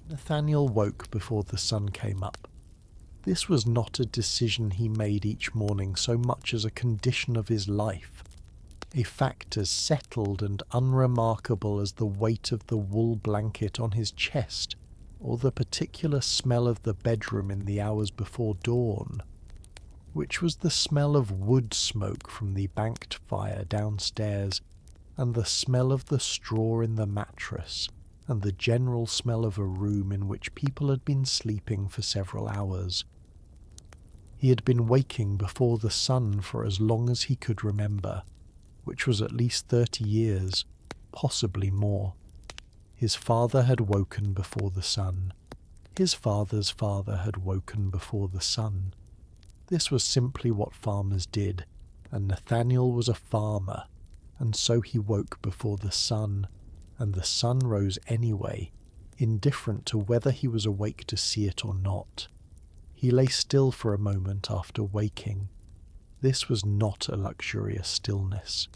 Nathaniel woke before the sun came up. This was not a decision he made each morning so much as a condition of his life, a fact as settled and unremarkable as the weight of the wool blanket on his chest, or the particular smell of the bedroom in the hours before dawn, which was the smell of wood smoke from the banked fire downstairs, and the smell of the straw in the mattress, and the general smell of a room in which people had been sleeping for several hours. He had been waking before the sun for as long as he could remember, which was at least 30 years, possibly more. His father had woken before the sun. His father's father had woken before the sun. This was simply what farmers did, and Nathaniel was a farmer, and so he woke before the sun, and the sun rose anyway, indifferent to whether he was awake to see it or not. He lay still for a moment after waking. This was not a luxurious stillness.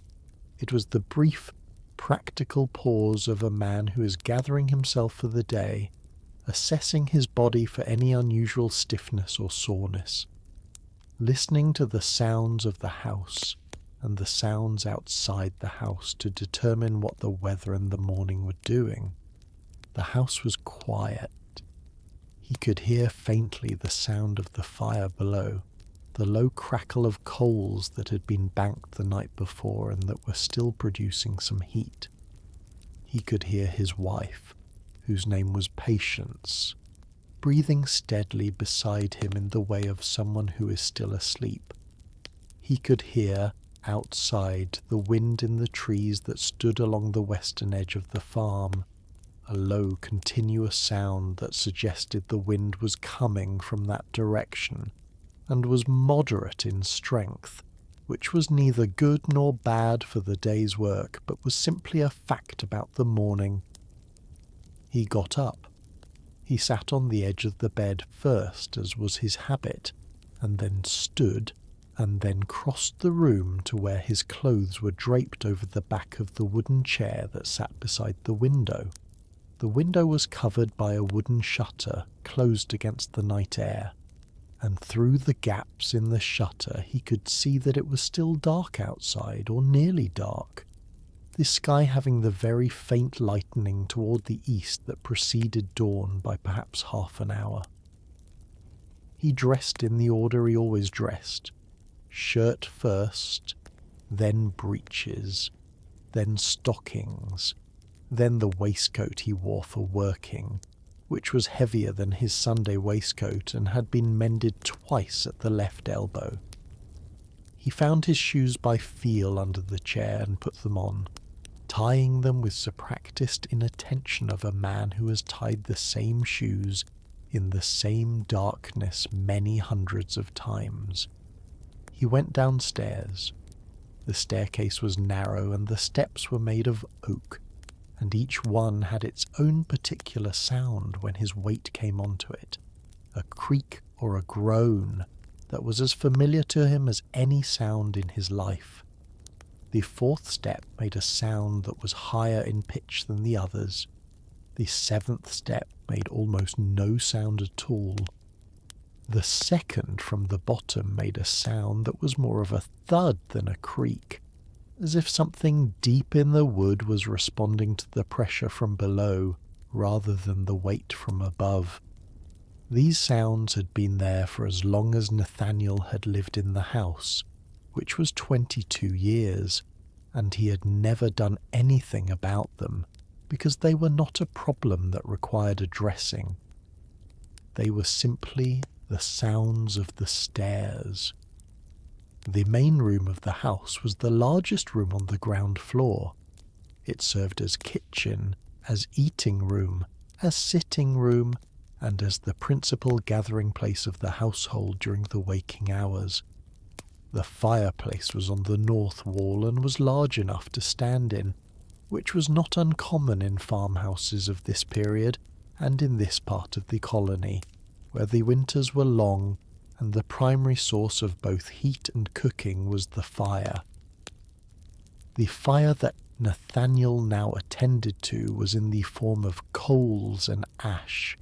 It was the brief, practical pause of a man who is gathering himself for the day, assessing his body for any unusual stiffness or soreness, listening to the sounds of the house and the sounds outside the house to determine what the weather and the morning were doing. The house was quiet. He could hear faintly the sound of the fire below, the low crackle of coals that had been banked the night before and that were still producing some heat. He could hear his wife, whose name was Patience, breathing steadily beside him in the way of someone who is still asleep. He could hear, outside, the wind in the trees that stood along the western edge of the farm, a low, continuous sound that suggested the wind was coming from that direction, and was moderate in strength, which was neither good nor bad for the day's work, but was simply a fact about the morning. He got up. He sat on the edge of the bed first, as was his habit, and then stood, and then crossed the room to where his clothes were draped over the back of the wooden chair that sat beside the window. The window was covered by a wooden shutter closed against the night air, and through the gaps in the shutter he could see that it was still dark outside, or nearly dark, the sky having the very faint lightening toward the east that preceded dawn by perhaps half an hour. He dressed in the order he always dressed, shirt first, then breeches, then stockings, then the waistcoat he wore for working, which was heavier than his Sunday waistcoat and had been mended twice at the left elbow. He found his shoes by feel under the chair and put them on, tying them with the practised inattention of a man who has tied the same shoes in the same darkness many hundreds of times. He went downstairs. The staircase was narrow and the steps were made of oak, and each one had its own particular sound when his weight came onto it, a creak or a groan that was as familiar to him as any sound in his life. The fourth step made a sound that was higher in pitch than the others. The seventh step made almost no sound at all. The second from the bottom made a sound that was more of a thud than a creak, as if something deep in the wood was responding to the pressure from below rather than the weight from above. These sounds had been there for as long as Nathaniel had lived in the house, which was 22 years, and he had never done anything about them because they were not a problem that required addressing. They were simply the sounds of the stairs. The main room of the house was the largest room on the ground floor. It served as kitchen, as eating room, as sitting room, and as the principal gathering place of the household during the waking hours. The fireplace was on the north wall and was large enough to stand in, which was not uncommon in farmhouses of this period and in this part of the colony, where the winters were long and the primary source of both heat and cooking was the fire. The fire that Nathaniel now attended to was in the form of coals and ash,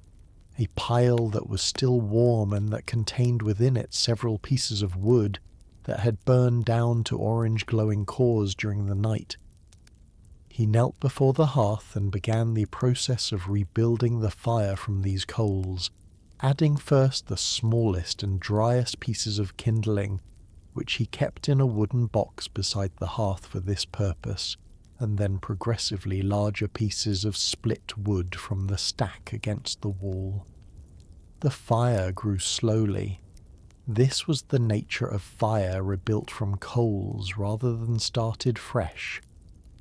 a pile that was still warm and that contained within it several pieces of wood that had burned down to orange glowing cores during the night. He knelt before the hearth and began the process of rebuilding the fire from these coals, adding first the smallest and driest pieces of kindling, which he kept in a wooden box beside the hearth for this purpose, and then progressively larger pieces of split wood from the stack against the wall. The fire grew slowly. This was the nature of fire rebuilt from coals rather than started fresh.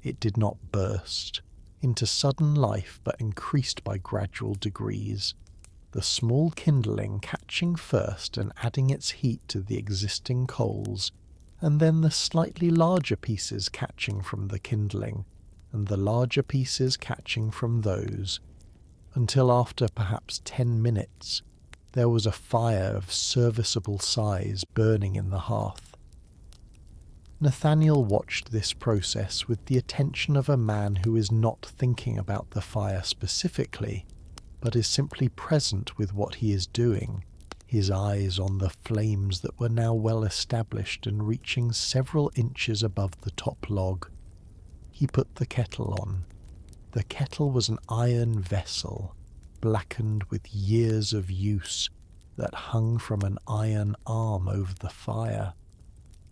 It did not burst into sudden life but increased by gradual degrees, the small kindling catching first and adding its heat to the existing coals, and then the slightly larger pieces catching from the kindling, and the larger pieces catching from those, until after perhaps 10 minutes, there was a fire of serviceable size burning in the hearth. Nathaniel watched this process with the attention of a man who is not thinking about the fire specifically, but is simply present with what he is doing, his eyes on the flames that were now well established and reaching several inches above the top log. He put the kettle on. The kettle was an iron vessel, blackened with years of use, that hung from an iron arm over the fire.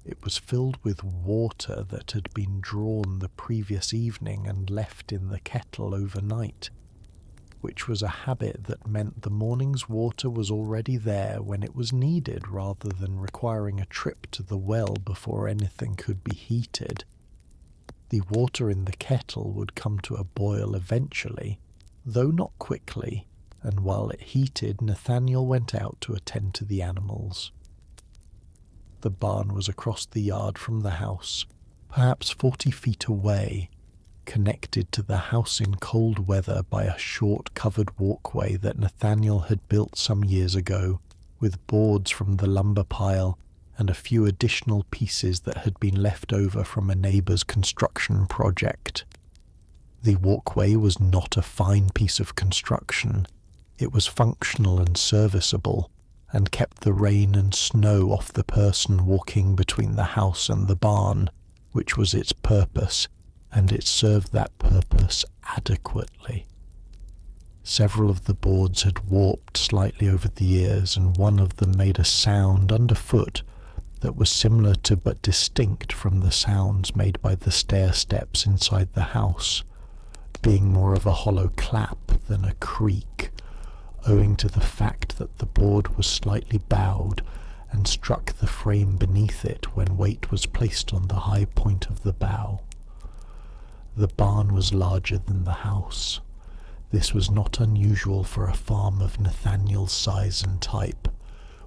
It was filled with water that had been drawn the previous evening and left in the kettle overnight, which was a habit that meant the morning's water was already there when it was needed rather than requiring a trip to the well before anything could be heated. The water in the kettle would come to a boil eventually, though not quickly, and while it heated, Nathaniel went out to attend to the animals. The barn was across the yard from the house, perhaps 40 feet away, connected to the house in cold weather by a short covered walkway that Nathaniel had built some years ago, with boards from the lumber pile and a few additional pieces that had been left over from a neighbour's construction project. The walkway was not a fine piece of construction. It was functional and serviceable, and kept the rain and snow off the person walking between the house and the barn, which was its purpose, and it served that purpose adequately. Several of the boards had warped slightly over the years, and one of them made a sound underfoot that was similar to but distinct from the sounds made by the stair steps inside the house, being more of a hollow clap than a creak, owing to the fact that the board was slightly bowed and struck the frame beneath it when weight was placed on the high point of the bow. The barn was larger than the house. This was not unusual for a farm of Nathaniel's size and type,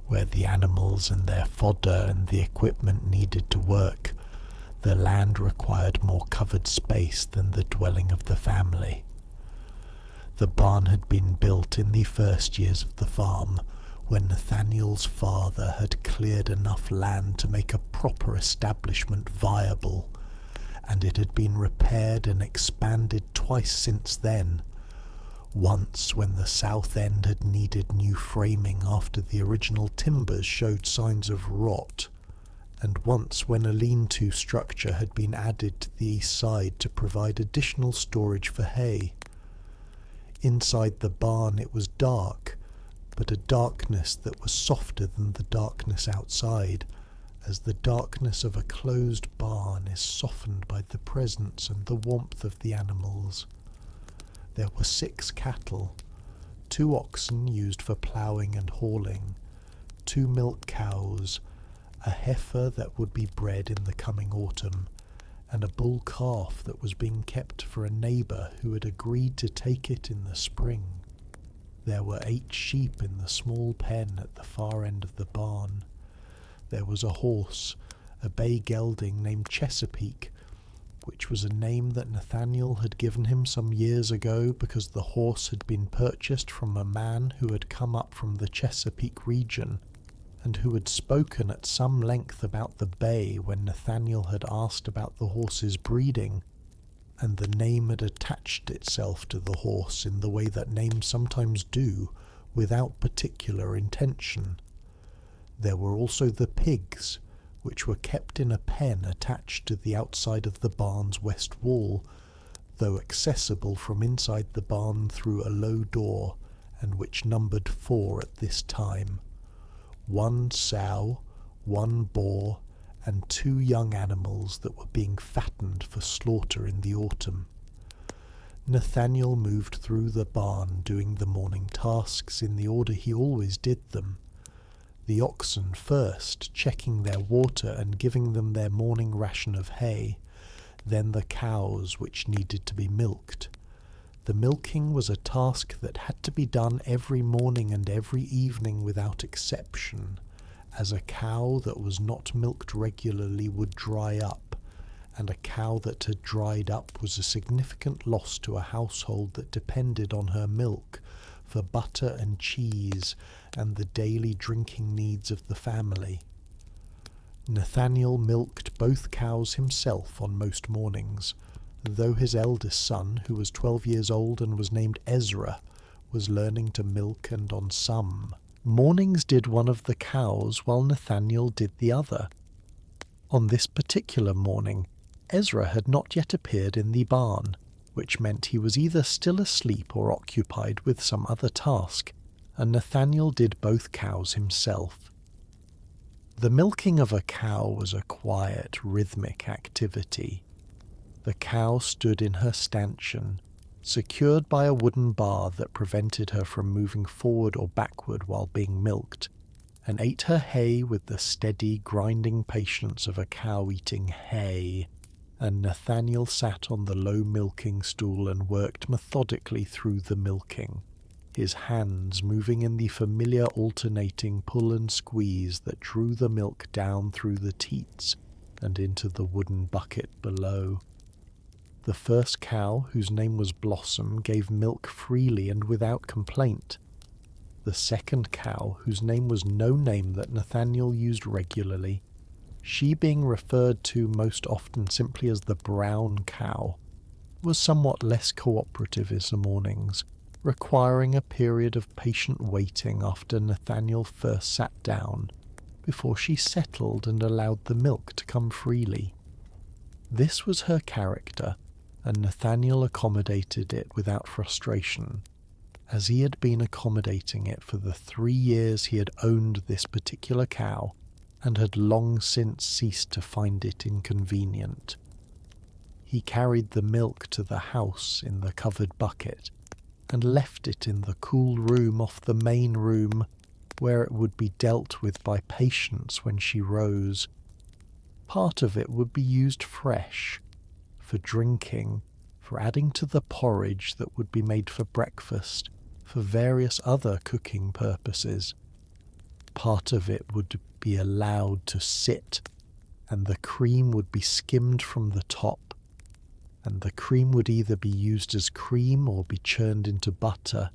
where the animals and their fodder and the equipment needed to work. The land required more covered space than the dwelling of the family. The barn had been built in the first years of the farm, when Nathaniel's father had cleared enough land to make a proper establishment viable, and it had been repaired and expanded twice since then. Once when the south end had needed new framing after the original timbers showed signs of rot, and once when a lean-to structure had been added to the east side to provide additional storage for hay. Inside the barn it was dark, but a darkness that was softer than the darkness outside, as the darkness of a closed barn is softened by the presence and the warmth of the animals. There were 6 cattle, 2 oxen used for ploughing and hauling, 2 milk cows, a heifer that would be bred in the coming autumn, and a bull calf that was being kept for a neighbour who had agreed to take it in the spring. There were 8 sheep in the small pen at the far end of the barn. There was a horse, a bay gelding named Chesapeake, which was a name that Nathaniel had given him some years ago because the horse had been purchased from a man who had come up from the Chesapeake region, and who had spoken at some length about the bay when Nathaniel had asked about the horse's breeding, and the name had attached itself to the horse in the way that names sometimes do, without particular intention. There were also the pigs, which were kept in a pen attached to the outside of the barn's west wall, though accessible from inside the barn through a low door, and which numbered 4 at this time. 1 sow, 1 boar, and 2 young animals that were being fattened for slaughter in the autumn. Nathaniel moved through the barn doing the morning tasks in the order he always did them. The oxen first, checking their water and giving them their morning ration of hay, then the cows, which needed to be milked. The milking was a task that had to be done every morning and every evening without exception, as a cow that was not milked regularly would dry up, and a cow that had dried up was a significant loss to a household that depended on her milk for butter and cheese and the daily drinking needs of the family. Nathaniel milked both cows himself on most mornings, though his eldest son, who was 12 years old and was named Ezra, was learning to milk, and on some mornings did one of the cows while Nathaniel did the other. On this particular morning, Ezra had not yet appeared in the barn, which meant he was either still asleep or occupied with some other task, and Nathaniel did both cows himself. The milking of a cow was a quiet, rhythmic activity. The cow stood in her stanchion, secured by a wooden bar that prevented her from moving forward or backward while being milked, and ate her hay with the steady, grinding patience of a cow eating hay, and Nathaniel sat on the low milking stool and worked methodically through the milking, his hands moving in the familiar alternating pull and squeeze that drew the milk down through the teats and into the wooden bucket below. The first cow, whose name was Blossom, gave milk freely and without complaint. The second cow, whose name was no name that Nathaniel used regularly, she being referred to most often simply as the brown cow, was somewhat less cooperative in the mornings, requiring a period of patient waiting after Nathaniel first sat down, before she settled and allowed the milk to come freely. This was her character, and Nathaniel accommodated it without frustration, as he had been accommodating it for the 3 years he had owned this particular cow, and had long since ceased to find it inconvenient. He carried the milk to the house in the covered bucket, and left it in the cool room off the main room, where it would be dealt with by Patience when she rose. Part of it would be used fresh, for drinking, for adding to the porridge that would be made for breakfast, for various other cooking purposes. Part of it would be allowed to sit, and the cream would be skimmed from the top, and the cream would either be used as cream or be churned into butter,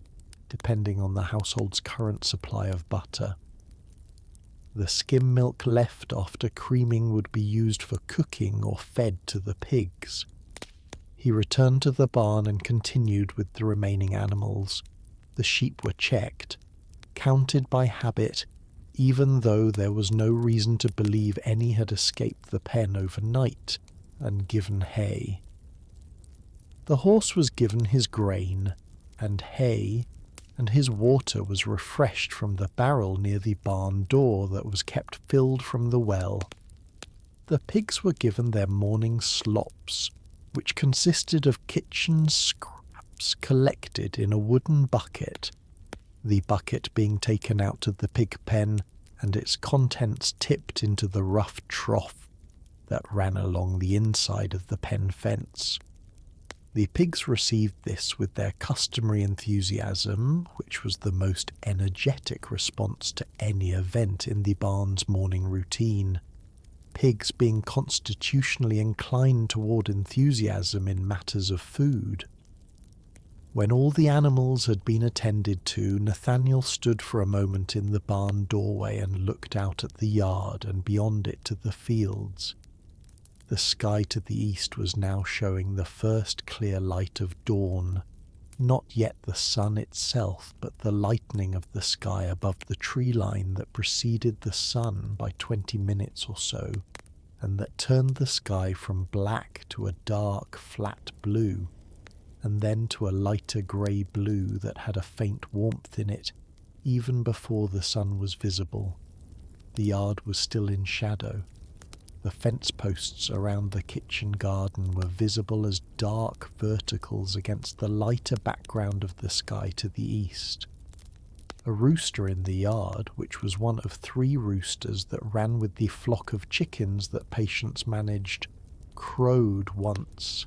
depending on the household's current supply of butter. The skim milk left after creaming would be used for cooking or fed to the pigs. He returned to the barn and continued with the remaining animals. The sheep were checked, counted by habit, even though there was no reason to believe any had escaped the pen overnight, and given hay. The horse was given his grain and hay, and his water was refreshed from the barrel near the barn door that was kept filled from the well. The pigs were given their morning slops, which consisted of kitchen scraps collected in a wooden bucket, the bucket being taken out of the pig pen and its contents tipped into the rough trough that ran along the inside of the pen fence. The pigs received this with their customary enthusiasm, which was the most energetic response to any event in the barn's morning routine, pigs being constitutionally inclined toward enthusiasm in matters of food. When all the animals had been attended to, Nathaniel stood for a moment in the barn doorway and looked out at the yard and beyond it to the fields. The sky to the east was now showing the first clear light of dawn, not yet the sun itself, but the lightening of the sky above the tree line that preceded the sun by 20 minutes or so, and that turned the sky from black to a dark, flat blue, and then to a lighter grey blue that had a faint warmth in it, even before the sun was visible. The yard was still in shadow. The fence posts around the kitchen garden were visible as dark verticals against the lighter background of the sky to the east. A rooster in the yard, which was one of 3 roosters that ran with the flock of chickens that Patience managed, crowed once,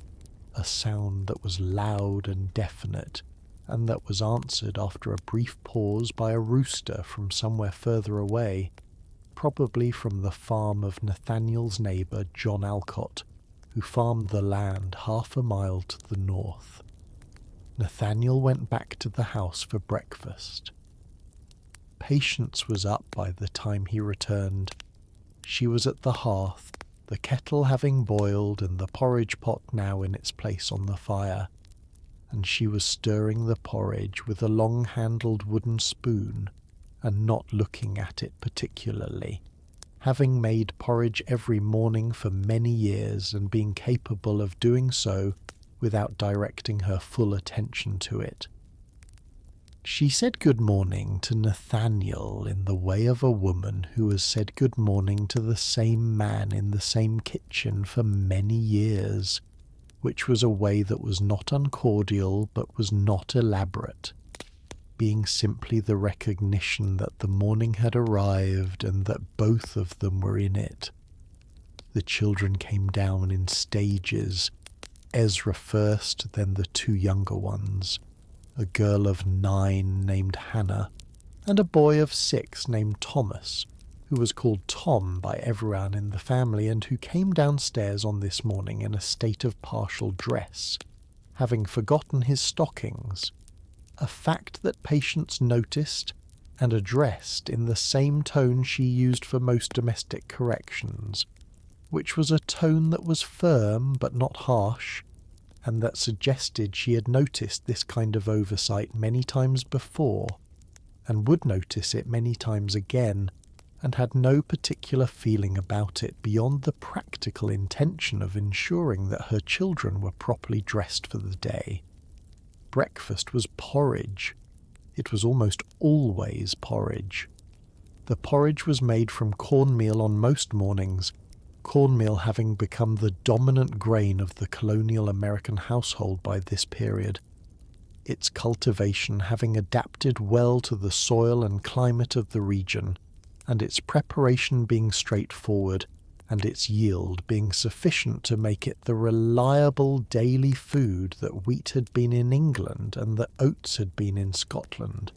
a sound that was loud and definite, and that was answered after a brief pause by a rooster from somewhere further away, probably from the farm of Nathaniel's neighbour John Alcott, who farmed the land half a mile to the north. Nathaniel went back to the house for breakfast. Patience was up by the time he returned. She was at the hearth, the kettle having boiled and the porridge pot now in its place on the fire, and she was stirring the porridge with a long-handled wooden spoon, and not looking at it particularly, having made porridge every morning for many years and being capable of doing so without directing her full attention to it. She said good morning to Nathaniel in the way of a woman who has said good morning to the same man in the same kitchen for many years, which was a way that was not uncordial but was not elaborate, being simply the recognition that the morning had arrived and that both of them were in it. The children came down in stages, Ezra first, then the 2 younger ones, a girl of 9 named Hannah, and a boy of 6 named Thomas, who was called Tom by everyone in the family and who came downstairs on this morning in a state of partial dress, having forgotten his stockings, a fact that Patience noticed and addressed in the same tone she used for most domestic corrections, which was a tone that was firm but not harsh, and that suggested she had noticed this kind of oversight many times before, and would notice it many times again, and had no particular feeling about it beyond the practical intention of ensuring that her children were properly dressed for the day. Breakfast was porridge. It was almost always porridge. The porridge was made from cornmeal on most mornings, cornmeal having become the dominant grain of the colonial American household by this period, its cultivation having adapted well to the soil and climate of the region, and its preparation being straightforward, and its yield being sufficient to make it the reliable daily food that wheat had been in England and that oats had been in Scotland.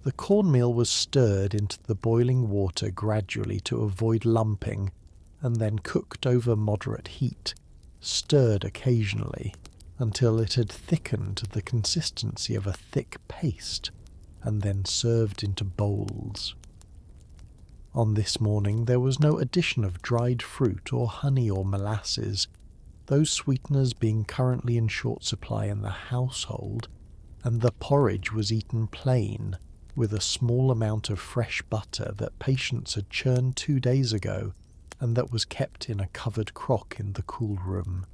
The cornmeal was stirred into the boiling water gradually to avoid lumping, and then cooked over moderate heat, stirred occasionally, until it had thickened to the consistency of a thick paste, and then served into bowls. On this morning there was no addition of dried fruit or honey or molasses, those sweeteners being currently in short supply in the household, and the porridge was eaten plain, with a small amount of fresh butter that Patience had churned 2 days ago, and that was kept in a covered crock in the cool room.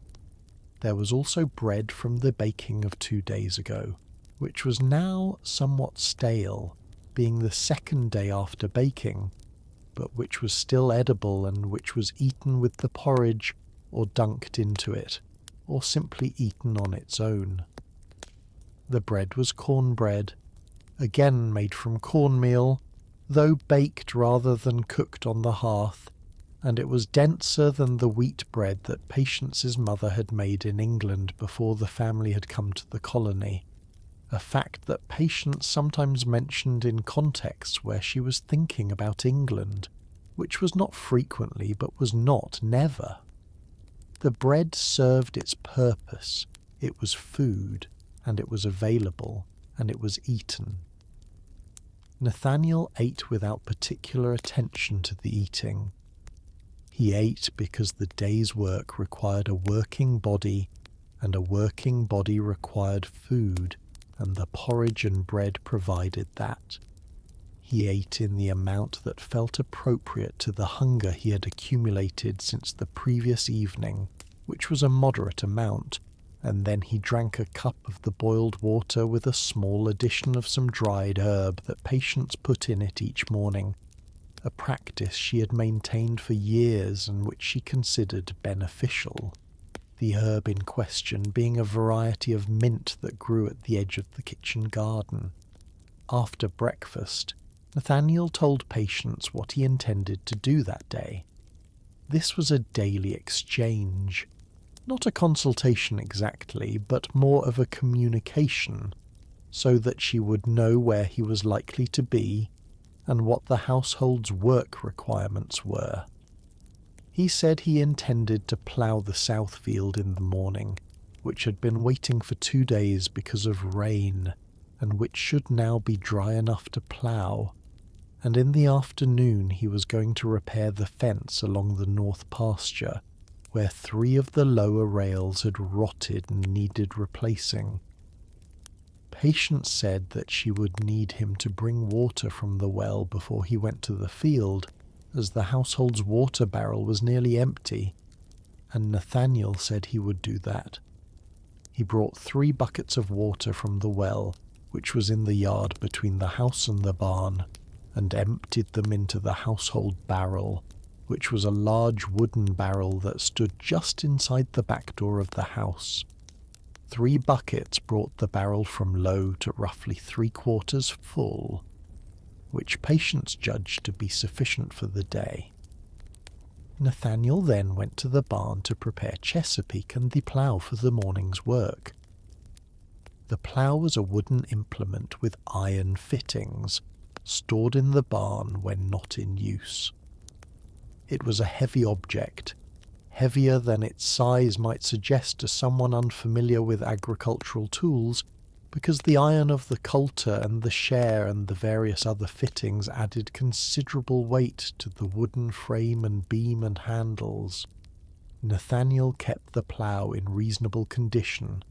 There was also bread from the baking of 2 days ago, which was now somewhat stale, being the 2nd day after baking, but which was still edible and which was eaten with the porridge or dunked into it, or simply eaten on its own. The bread was cornbread, again made from cornmeal, though baked rather than cooked on the hearth, and it was denser than the wheat bread that Patience's mother had made in England before the family had come to the colony, a fact that Patience sometimes mentioned in contexts where she was thinking about England, which was not frequently but was not never. The bread served its purpose, it was food, and it was available, and it was eaten. Nathaniel ate without particular attention to the eating. He ate because the day's work required a working body, and a working body required food, and the porridge and bread provided that. He ate in the amount that felt appropriate to the hunger he had accumulated since the previous evening, which was a moderate amount, and then he drank a cup of the boiled water with a small addition of some dried herb that patients put in it each morning, a practice she had maintained for years and which she considered beneficial, the herb in question being a variety of mint that grew at the edge of the kitchen garden. After breakfast, Nathaniel told patients what he intended to do that day. This was a daily exchange, not a consultation exactly, but more of a communication, so that she would know where he was likely to be and what the household's work requirements were. He said he intended to plough the south field in the morning, which had been waiting for 2 days because of rain, and which should now be dry enough to plough, and in the afternoon he was going to repair the fence along the north pasture, where 3 of the lower rails had rotted and needed replacing. Patience said that she would need him to bring water from the well before he went to the field, as the household's water barrel was nearly empty, and Nathaniel said he would do that. He brought 3 buckets of water from the well, which was in the yard between the house and the barn, and emptied them into the household barrel, which was a large wooden barrel that stood just inside the back door of the house. 3 buckets brought the barrel from low to roughly 3/4 full, which patients judged to be sufficient for the day. Nathaniel then went to the barn to prepare Chesapeake and the plough for the morning's work. The plough was a wooden implement with iron fittings, stored in the barn when not in use. It was a heavy object, heavier than its size might suggest to someone unfamiliar with agricultural tools, because the iron of the coulter and the share and the various other fittings added considerable weight to the wooden frame and beam and handles. Nathaniel kept the plough in reasonable condition,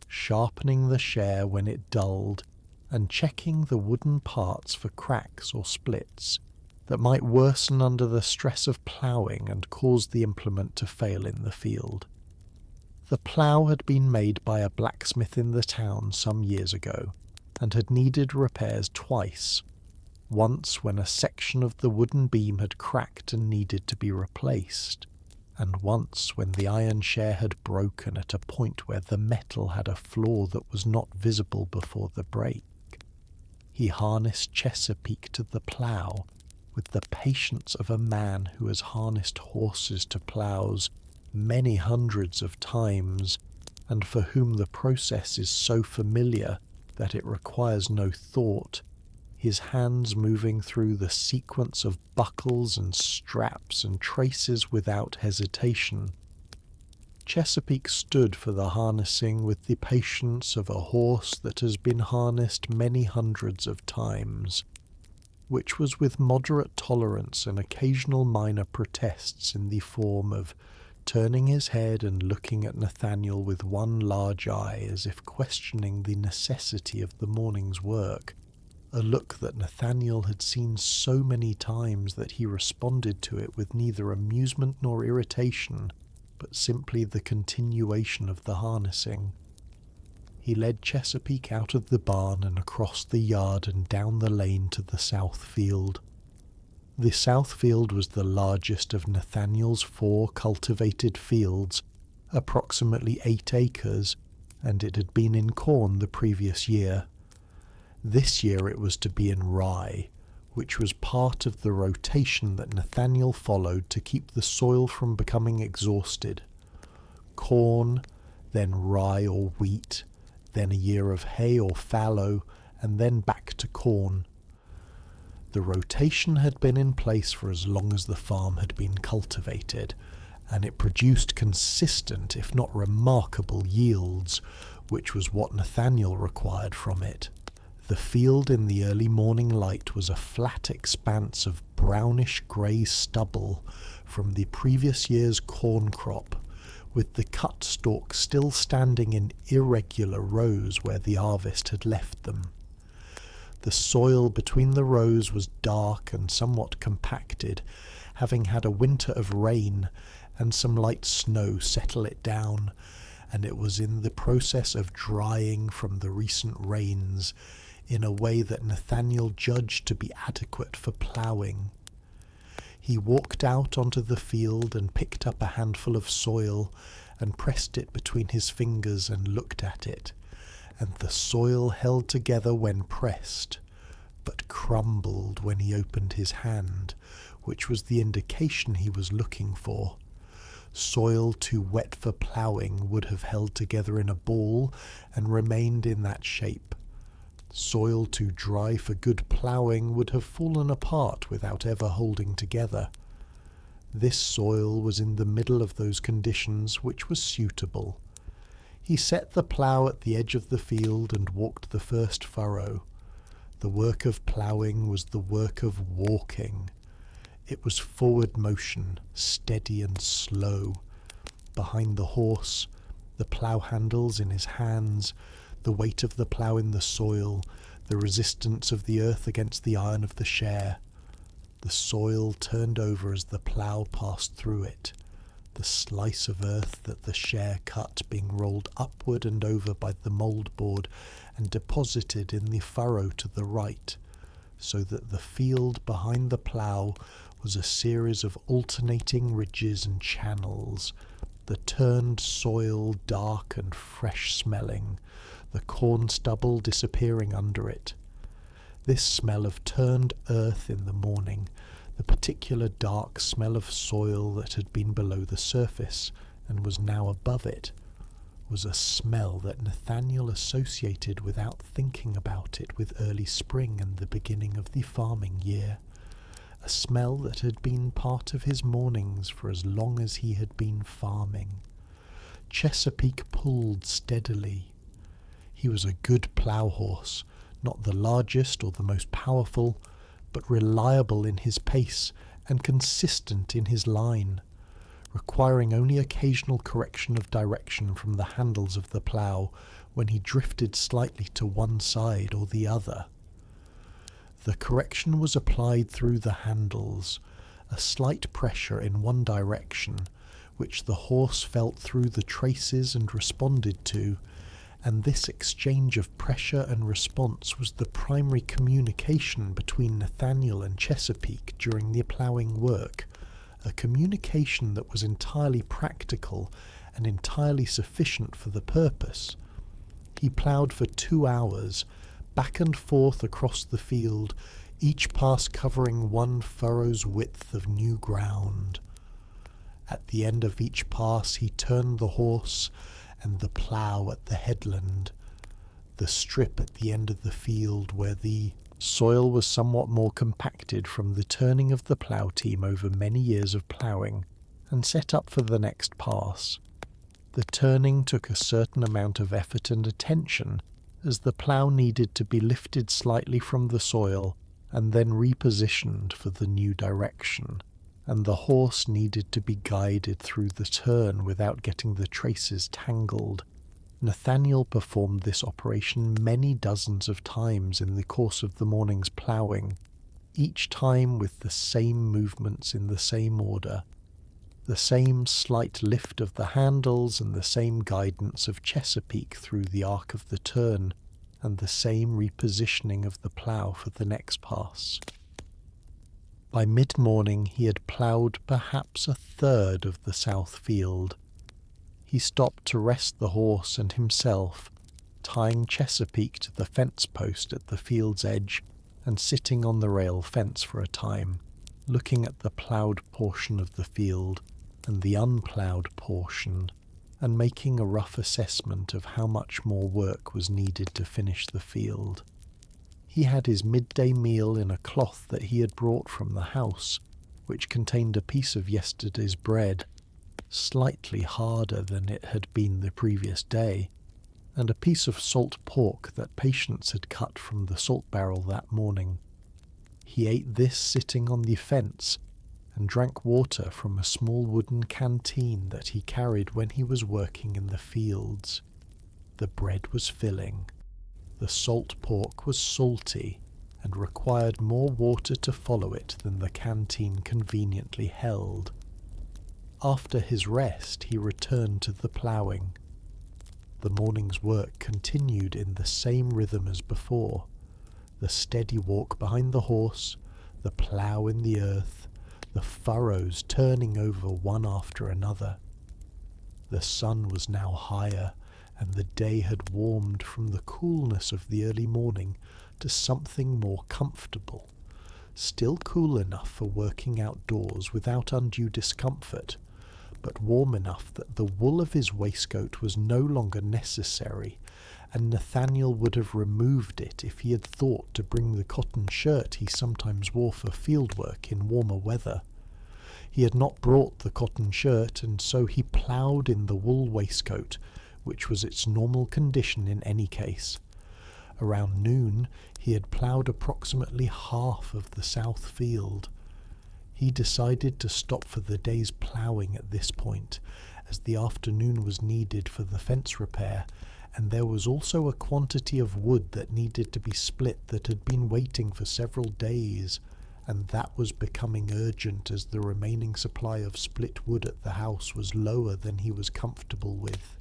sharpening the share when it dulled, and checking the wooden parts for cracks or splits that might worsen under the stress of ploughing and cause the implement to fail in the field. The plough had been made by a blacksmith in the town some years ago, and had needed repairs twice, once when a section of the wooden beam had cracked and needed to be replaced, and once when the iron share had broken at a point where the metal had a flaw that was not visible before the break. He harnessed Chesapeake to the plough with the patience of a man who has harnessed horses to ploughs many hundreds of times, and for whom the process is so familiar that it requires no thought, his hands moving through the sequence of buckles and straps and traces without hesitation. Chesapeake stood for the harnessing with the patience of a horse that has been harnessed many hundreds of times, which was with moderate tolerance and occasional minor protests in the form of turning his head and looking at Nathaniel with one large eye as if questioning the necessity of the morning's work, a look that Nathaniel had seen so many times that he responded to it with neither amusement nor irritation, but simply the continuation of the harnessing. He led Chesapeake out of the barn and across the yard and down the lane to the south field. The south field was the largest of Nathaniel's 4 cultivated fields, approximately 8 acres, and it had been in corn the previous year. This year it was to be in rye, which was part of the rotation that Nathaniel followed to keep the soil from becoming exhausted. Corn, then rye or wheat, then a year of hay or fallow, and then back to corn. The rotation had been in place for as long as the farm had been cultivated, and it produced consistent, if not remarkable, yields, which was what Nathaniel required from it. The field in the early morning light was a flat expanse of brownish-grey stubble from the previous year's corn crop, with the cut stalks still standing in irregular rows where the harvest had left them. The soil between the rows was dark and somewhat compacted, having had a winter of rain and some light snow settle it down, and it was in the process of drying from the recent rains in a way that Nathaniel judged to be adequate for ploughing. He walked out onto the field and picked up a handful of soil and pressed it between his fingers and looked at it, and the soil held together when pressed, but crumbled when he opened his hand, which was the indication he was looking for. Soil too wet for ploughing would have held together in a ball and remained in that shape. Soil too dry for good ploughing would have fallen apart without ever holding together. This soil was in the middle of those conditions, which was suitable. He set the plough at the edge of the field and walked the first furrow. The work of ploughing was the work of walking. It was forward motion, steady and slow. Behind the horse, the plough handles in his hands, the weight of the plough in the soil, the resistance of the earth against the iron of the share. The soil turned over as the plough passed through it, the slice of earth that the share cut being rolled upward and over by the mouldboard and deposited in the furrow to the right, so that the field behind the plough was a series of alternating ridges and channels, the turned soil dark and fresh-smelling, the corn stubble disappearing under it. This smell of turned earth in the morning, the particular dark smell of soil that had been below the surface and was now above it, was a smell that Nathaniel associated without thinking about it with early spring and the beginning of the farming year. A smell that had been part of his mornings for as long as he had been farming. Chesapeake pulled steadily. He was a good plough horse, not the largest or the most powerful, but reliable in his pace and consistent in his line, requiring only occasional correction of direction from the handles of the plough when he drifted slightly to one side or the other. The correction was applied through the handles, a slight pressure in one direction, which the horse felt through the traces and responded to, and this exchange of pressure and response was the primary communication between Nathaniel and Chesapeake during the ploughing work, a communication that was entirely practical and entirely sufficient for the purpose. He ploughed for 2 hours, back and forth across the field, each pass covering 1 furrow's width of new ground. At the end of each pass he turned the horse and the plough at the headland, the strip at the end of the field where the soil was somewhat more compacted from the turning of the plough team over many years of ploughing, and set up for the next pass. The turning took a certain amount of effort and attention, as the plough needed to be lifted slightly from the soil and then repositioned for the new direction, and the horse needed to be guided through the turn without getting the traces tangled. Nathaniel performed this operation many dozens of times in the course of the morning's ploughing, each time with the same movements in the same order, the same slight lift of the handles and the same guidance of Chesapeake through the arc of the turn, and the same repositioning of the plough for the next pass. By mid-morning he had ploughed perhaps 1/3 of the south field. He stopped to rest the horse and himself, tying Chesapeake to the fence post at the field's edge and sitting on the rail fence for a time, looking at the ploughed portion of the field and the unploughed portion, and making a rough assessment of how much more work was needed to finish the field. He had his midday meal in a cloth that he had brought from the house, which contained a piece of yesterday's bread, slightly harder than it had been the previous day, and a piece of salt pork that Patience had cut from the salt barrel that morning. He ate this sitting on the fence and drank water from a small wooden canteen that he carried when he was working in the fields. The bread was filling. The salt pork was salty and required more water to follow it than the canteen conveniently held. After his rest, he returned to the ploughing. The morning's work continued in the same rhythm as before. The steady walk behind the horse, the plough in the earth, the furrows turning over one after another. The sun was now higher, and the day had warmed from the coolness of the early morning to something more comfortable, still cool enough for working outdoors without undue discomfort, but warm enough that the wool of his waistcoat was no longer necessary, and Nathaniel would have removed it if he had thought to bring the cotton shirt he sometimes wore for fieldwork in warmer weather. He had not brought the cotton shirt, and so he ploughed in the wool waistcoat, which was its normal condition in any case. Around noon he had ploughed approximately half of the south field. He decided to stop for the day's ploughing at this point, as the afternoon was needed for the fence repair, and there was also a quantity of wood that needed to be split that had been waiting for several days, and that was becoming urgent as the remaining supply of split wood at the house was lower than he was comfortable with.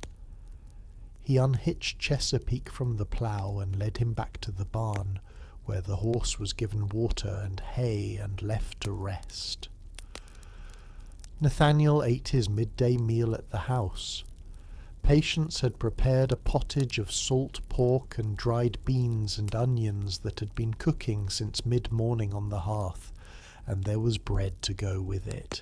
He unhitched Chesapeake from the plough and led him back to the barn, where the horse was given water and hay and left to rest. Nathaniel ate his midday meal at the house. Patience had prepared a pottage of salt pork and dried beans and onions that had been cooking since mid-morning on the hearth, and there was bread to go with it.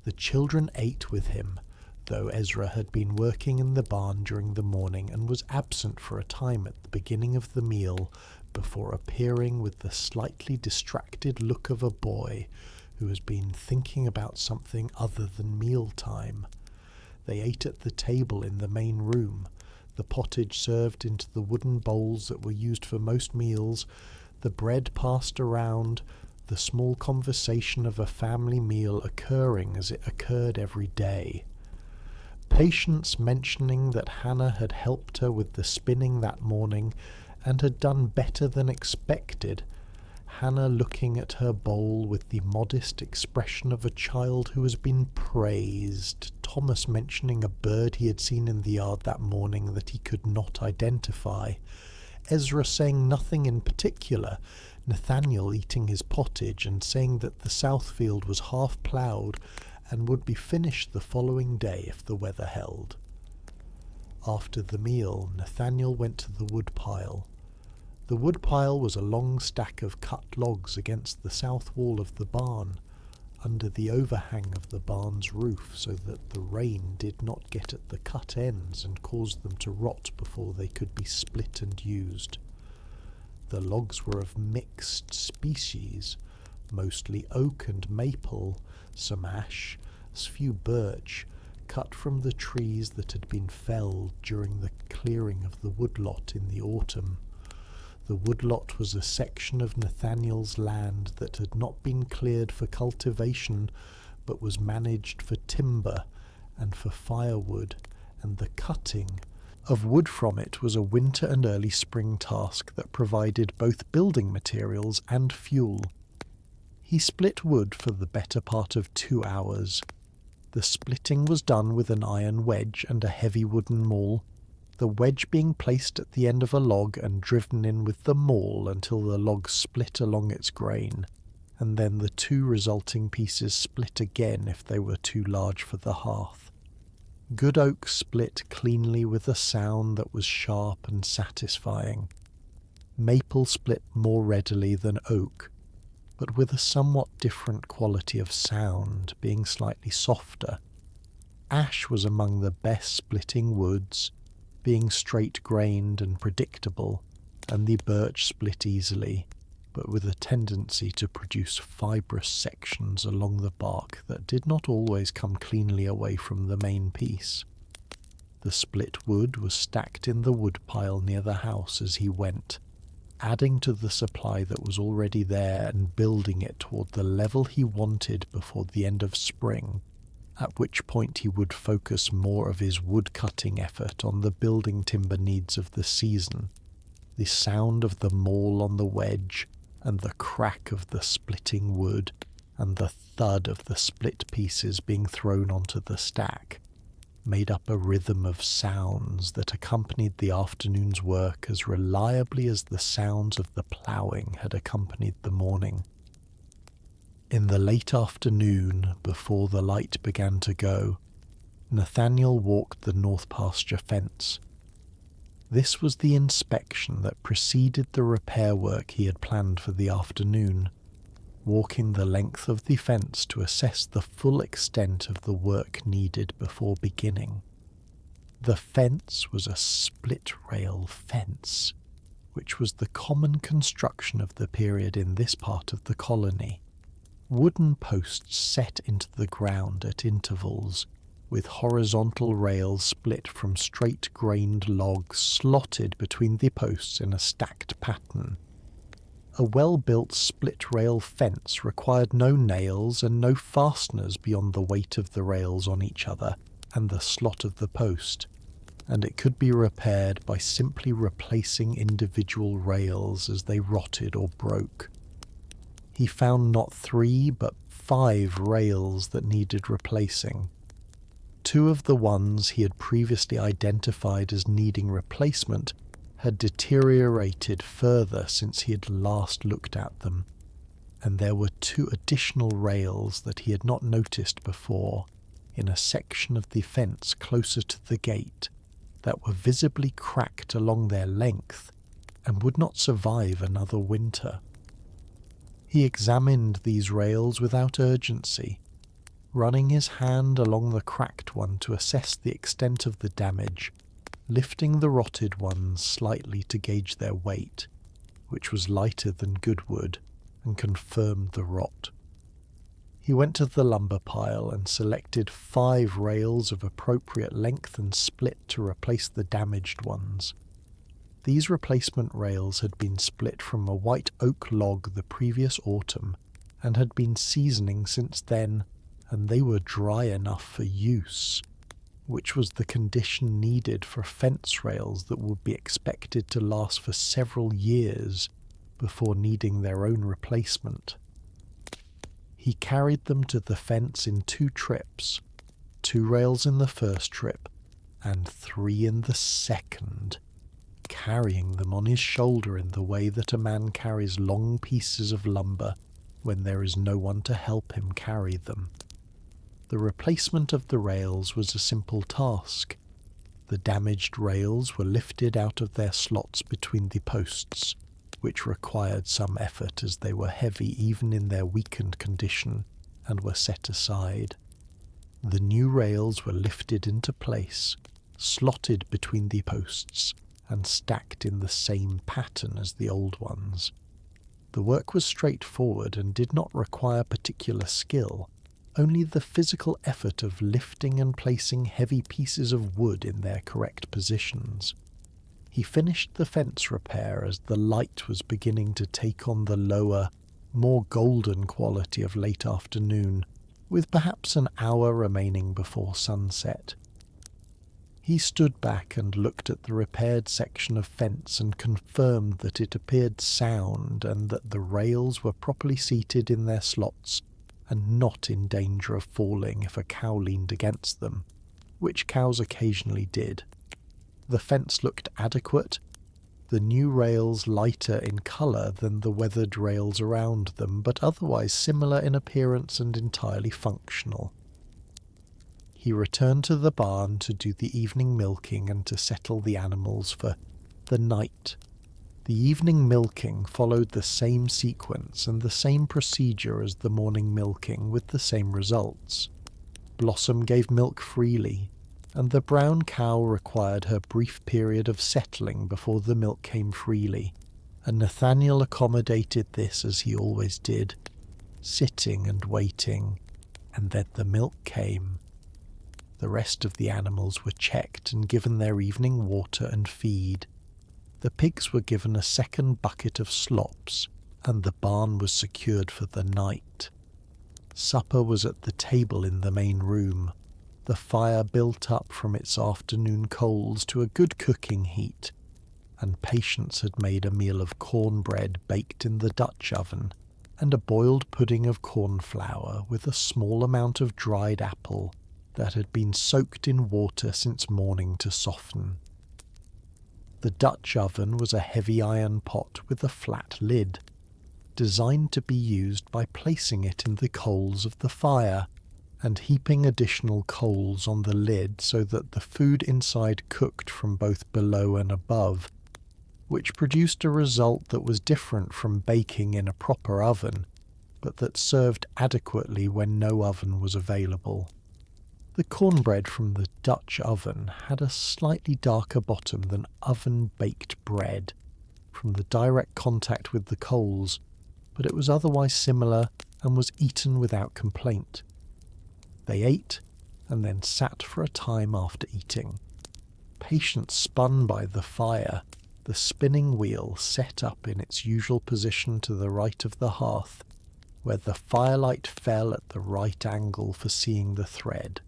The children ate with him, though Ezra had been working in the barn during the morning and was absent for a time at the beginning of the meal, before appearing with the slightly distracted look of a boy who has been thinking about something other than mealtime. They ate at the table in the main room, the pottage served into the wooden bowls that were used for most meals, the bread passed around, the small conversation of a family meal occurring as it occurred every day. Patience mentioning that Hannah had helped her with the spinning that morning and had done better than expected, Hannah looking at her bowl with the modest expression of a child who has been praised, Thomas mentioning a bird he had seen in the yard that morning that he could not identify, Ezra saying nothing in particular, Nathaniel eating his pottage and saying that the south field was half ploughed and would be finished the following day if the weather held. After the meal, Nathaniel went to the woodpile. The woodpile was a long stack of cut logs against the south wall of the barn, under the overhang of the barn's roof, so that the rain did not get at the cut ends and cause them to rot before they could be split and used. The logs were of mixed species, mostly oak and maple, some ash, a few birch, cut from the trees that had been felled during the clearing of the woodlot in the autumn. The woodlot was a section of Nathaniel's land that had not been cleared for cultivation, but was managed for timber and for firewood, and the cutting of wood from it was a winter and early spring task that provided both building materials and fuel. He split wood for the better part of 2 hours. The splitting was done with an iron wedge and a heavy wooden maul, the wedge being placed at the end of a log and driven in with the maul until the log split along its grain, and then the two resulting pieces split again if they were too large for the hearth. Good oak split cleanly with a sound that was sharp and satisfying. Maple split more readily than oak, but with a somewhat different quality of sound, being slightly softer. Ash was among the best splitting woods, being straight-grained and predictable, and the birch split easily, but with a tendency to produce fibrous sections along the bark that did not always come cleanly away from the main piece. The split wood was stacked in the woodpile near the house as he went, adding to the supply that was already there and building it toward the level he wanted before the end of spring, at which point he would focus more of his wood-cutting effort on the building timber needs of the season. The sound of the maul on the wedge, and the crack of the splitting wood, and the thud of the split pieces being thrown onto the stack, made up a rhythm of sounds that accompanied the afternoon's work as reliably as the sounds of the ploughing had accompanied the morning. In the late afternoon, before the light began to go, Nathaniel walked the north pasture fence. This was the inspection that preceded the repair work he had planned for the afternoon, walking the length of the fence to assess the full extent of the work needed before beginning. The fence was a split-rail fence, which was the common construction of the period in this part of the colony. Wooden posts set into the ground at intervals, with horizontal rails split from straight-grained logs slotted between the posts in a stacked pattern. A well-built split-rail fence required no nails and no fasteners beyond the weight of the rails on each other and the slot of the post, and it could be repaired by simply replacing individual rails as they rotted or broke. He found not 3 but 5 rails that needed replacing. 2 of the ones he had previously identified as needing replacement had deteriorated further since he had last looked at them, and there were 2 additional rails that he had not noticed before in a section of the fence closer to the gate that were visibly cracked along their length and would not survive another winter. He examined these rails without urgency, running his hand along the cracked one to assess the extent of the damage, lifting the rotted ones slightly to gauge their weight, which was lighter than good wood, and confirmed the rot. He went to the lumber pile and selected 5 rails of appropriate length and split to replace the damaged ones. These replacement rails had been split from a white oak log the previous autumn and had been seasoning since then, and they were dry enough for use, which was the condition needed for fence rails that would be expected to last for several years before needing their own replacement. He carried them to the fence in 2 trips, 2 rails in the first trip and 3 in the second, carrying them on his shoulder in the way that a man carries long pieces of lumber when there is no one to help him carry them. The replacement of the rails was a simple task. The damaged rails were lifted out of their slots between the posts, which required some effort as they were heavy even in their weakened condition, and were set aside. The new rails were lifted into place, slotted between the posts, and stacked in the same pattern as the old ones. The work was straightforward and did not require particular skill, only the physical effort of lifting and placing heavy pieces of wood in their correct positions. He finished the fence repair as the light was beginning to take on the lower, more golden quality of late afternoon, with perhaps an hour remaining before sunset. He stood back and looked at the repaired section of fence and confirmed that it appeared sound and that the rails were properly seated in their slots and not in danger of falling if a cow leaned against them, which cows occasionally did. The fence looked adequate, the new rails lighter in colour than the weathered rails around them, but otherwise similar in appearance and entirely functional. He returned to the barn to do the evening milking and to settle the animals for the night. The evening milking followed the same sequence and the same procedure as the morning milking, with the same results. Blossom gave milk freely, and the brown cow required her brief period of settling before the milk came freely, and Nathaniel accommodated this as he always did, sitting and waiting, and then the milk came. The rest of the animals were checked and given their evening water and feed. The pigs were given a second bucket of slops, and the barn was secured for the night. Supper was at the table in the main room. The fire built up from its afternoon coals to a good cooking heat, and Patience had made a meal of cornbread baked in the Dutch oven, and a boiled pudding of corn flour with a small amount of dried apple that had been soaked in water since morning to soften. The Dutch oven was a heavy iron pot with a flat lid, designed to be used by placing it in the coals of the fire and heaping additional coals on the lid so that the food inside cooked from both below and above, which produced a result that was different from baking in a proper oven, but that served adequately when no oven was available. The cornbread from the Dutch oven had a slightly darker bottom than oven-baked bread from the direct contact with the coals, but it was otherwise similar and was eaten without complaint. They ate and then sat for a time after eating. Patience spun by the fire, the spinning wheel set up in its usual position to the right of the hearth, where the firelight fell at the right angle for seeing the thread.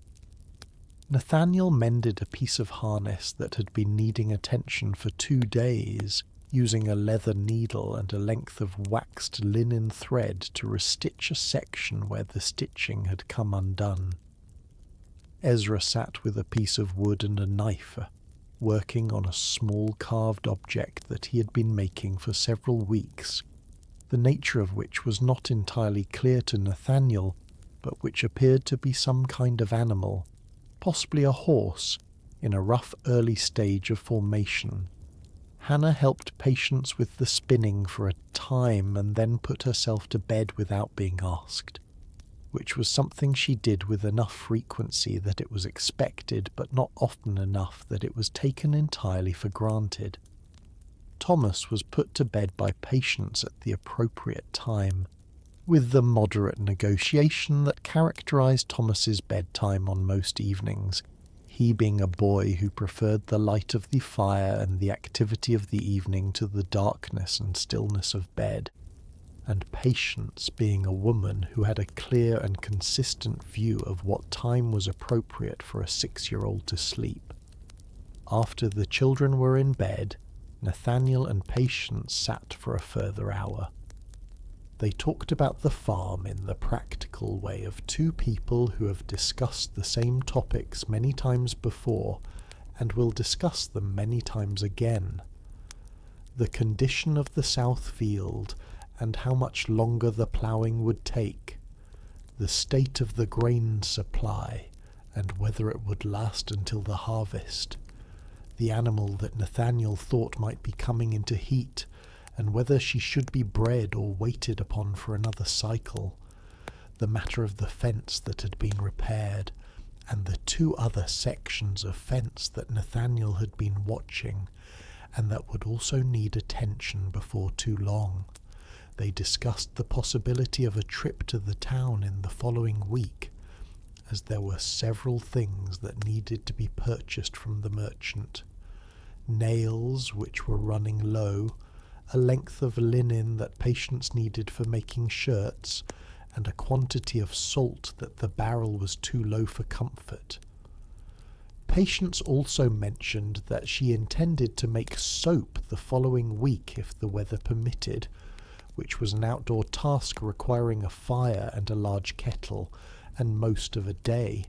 Nathaniel mended a piece of harness that had been needing attention for 2 days, using a leather needle and a length of waxed linen thread to restitch a section where the stitching had come undone. Ezra sat with a piece of wood and a knife, working on a small carved object that he had been making for several weeks, the nature of which was not entirely clear to Nathaniel, but which appeared to be some kind of animal, possibly a horse, in a rough early stage of formation. Hannah helped Patience with the spinning for a time and then put herself to bed without being asked, which was something she did with enough frequency that it was expected, but not often enough that it was taken entirely for granted. Thomas was put to bed by Patience at the appropriate time, with the moderate negotiation that characterized Thomas's bedtime on most evenings, he being a boy who preferred the light of the fire and the activity of the evening to the darkness and stillness of bed, and Patience being a woman who had a clear and consistent view of what time was appropriate for a 6-year-old to sleep. After the children were in bed, Nathaniel and Patience sat for a further hour. They talked about the farm in the practical way of two people who have discussed the same topics many times before and will discuss them many times again. The condition of the south field and how much longer the ploughing would take, the state of the grain supply and whether it would last until the harvest, the animal that Nathaniel thought might be coming into heat, and whether she should be bred or waited upon for another cycle, the matter of the fence that had been repaired, and the 2 other sections of fence that Nathaniel had been watching, and that would also need attention before too long. They discussed the possibility of a trip to the town in the following week, as there were several things that needed to be purchased from the merchant. Nails, which were running low, a length of linen that Patience needed for making shirts, and a quantity of salt that the barrel was too low for comfort. Patience also mentioned that she intended to make soap the following week if the weather permitted, which was an outdoor task requiring a fire and a large kettle, and most of a day,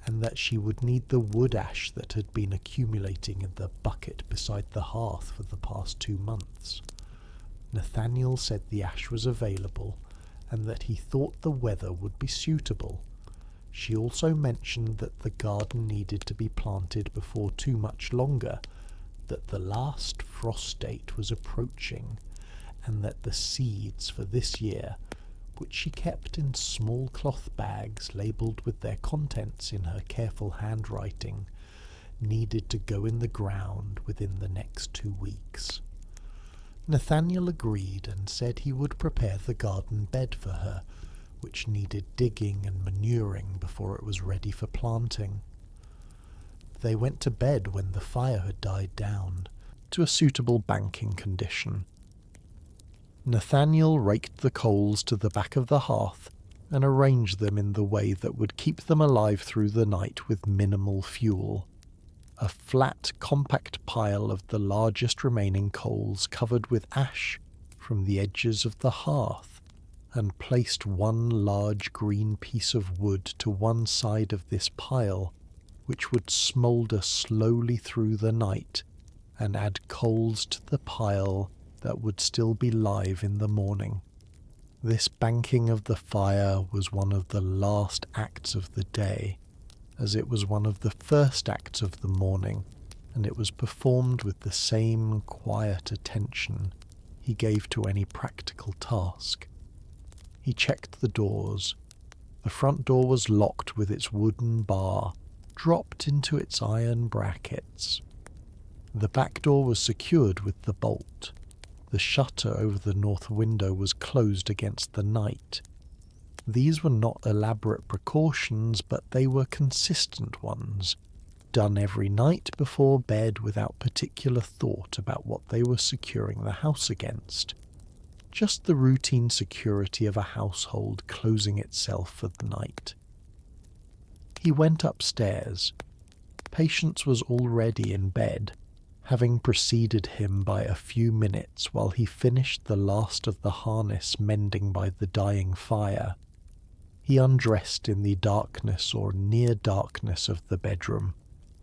and that she would need the wood ash that had been accumulating in the bucket beside the hearth for the past 2 months. Nathaniel said the ash was available, and that he thought the weather would be suitable. She also mentioned that the garden needed to be planted before too much longer, that the last frost date was approaching, and that the seeds for this year, which she kept in small cloth bags labelled with their contents in her careful handwriting, needed to go in the ground within the next 2 weeks. Nathaniel agreed and said he would prepare the garden bed for her, which needed digging and manuring before it was ready for planting. they went to bed when the fire had died down, to a suitable banking condition. Nathaniel raked the coals to the back of the hearth and arranged them in the way that would keep them alive through the night with minimal fuel. A flat, compact pile of the largest remaining coals covered with ash from the edges of the hearth, and placed one large green piece of wood to one side of this pile, which would smoulder slowly through the night and add coals to the pile that would still be live in the morning. This banking of the fire was one of the last acts of the day, as it was one of the first acts of the morning, and it was performed with the same quiet attention he gave to any practical task. He checked the doors. The front door was locked with its wooden bar, dropped into its iron brackets. The back door was secured with the bolt. The shutter over the north window was closed against the night. These were not elaborate precautions, but they were consistent ones, done every night before bed without particular thought about what they were securing the house against. Just the routine security of a household closing itself for the night. He went upstairs. Patience was already in bed, having preceded him by a few minutes while he finished the last of the harness mending by the dying fire. He undressed in the darkness or near darkness of the bedroom,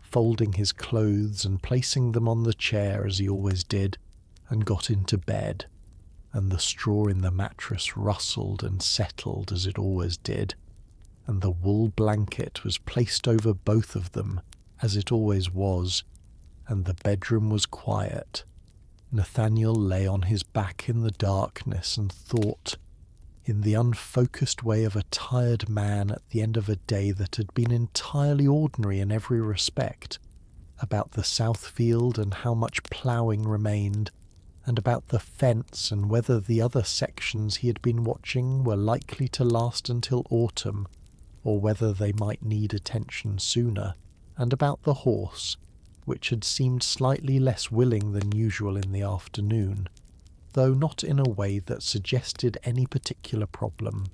folding his clothes and placing them on the chair as he always did, and got into bed, and the straw in the mattress rustled and settled as it always did, and the wool blanket was placed over both of them, as it always was, and the bedroom was quiet. Nathaniel lay on his back in the darkness and thought, in the unfocused way of a tired man at the end of a day that had been entirely ordinary in every respect, about the south field and how much ploughing remained, and about the fence and whether the other sections he had been watching were likely to last until autumn, or whether they might need attention sooner, and about the horse, which had seemed slightly less willing than usual in the afternoon, though not in a way that suggested any particular problem,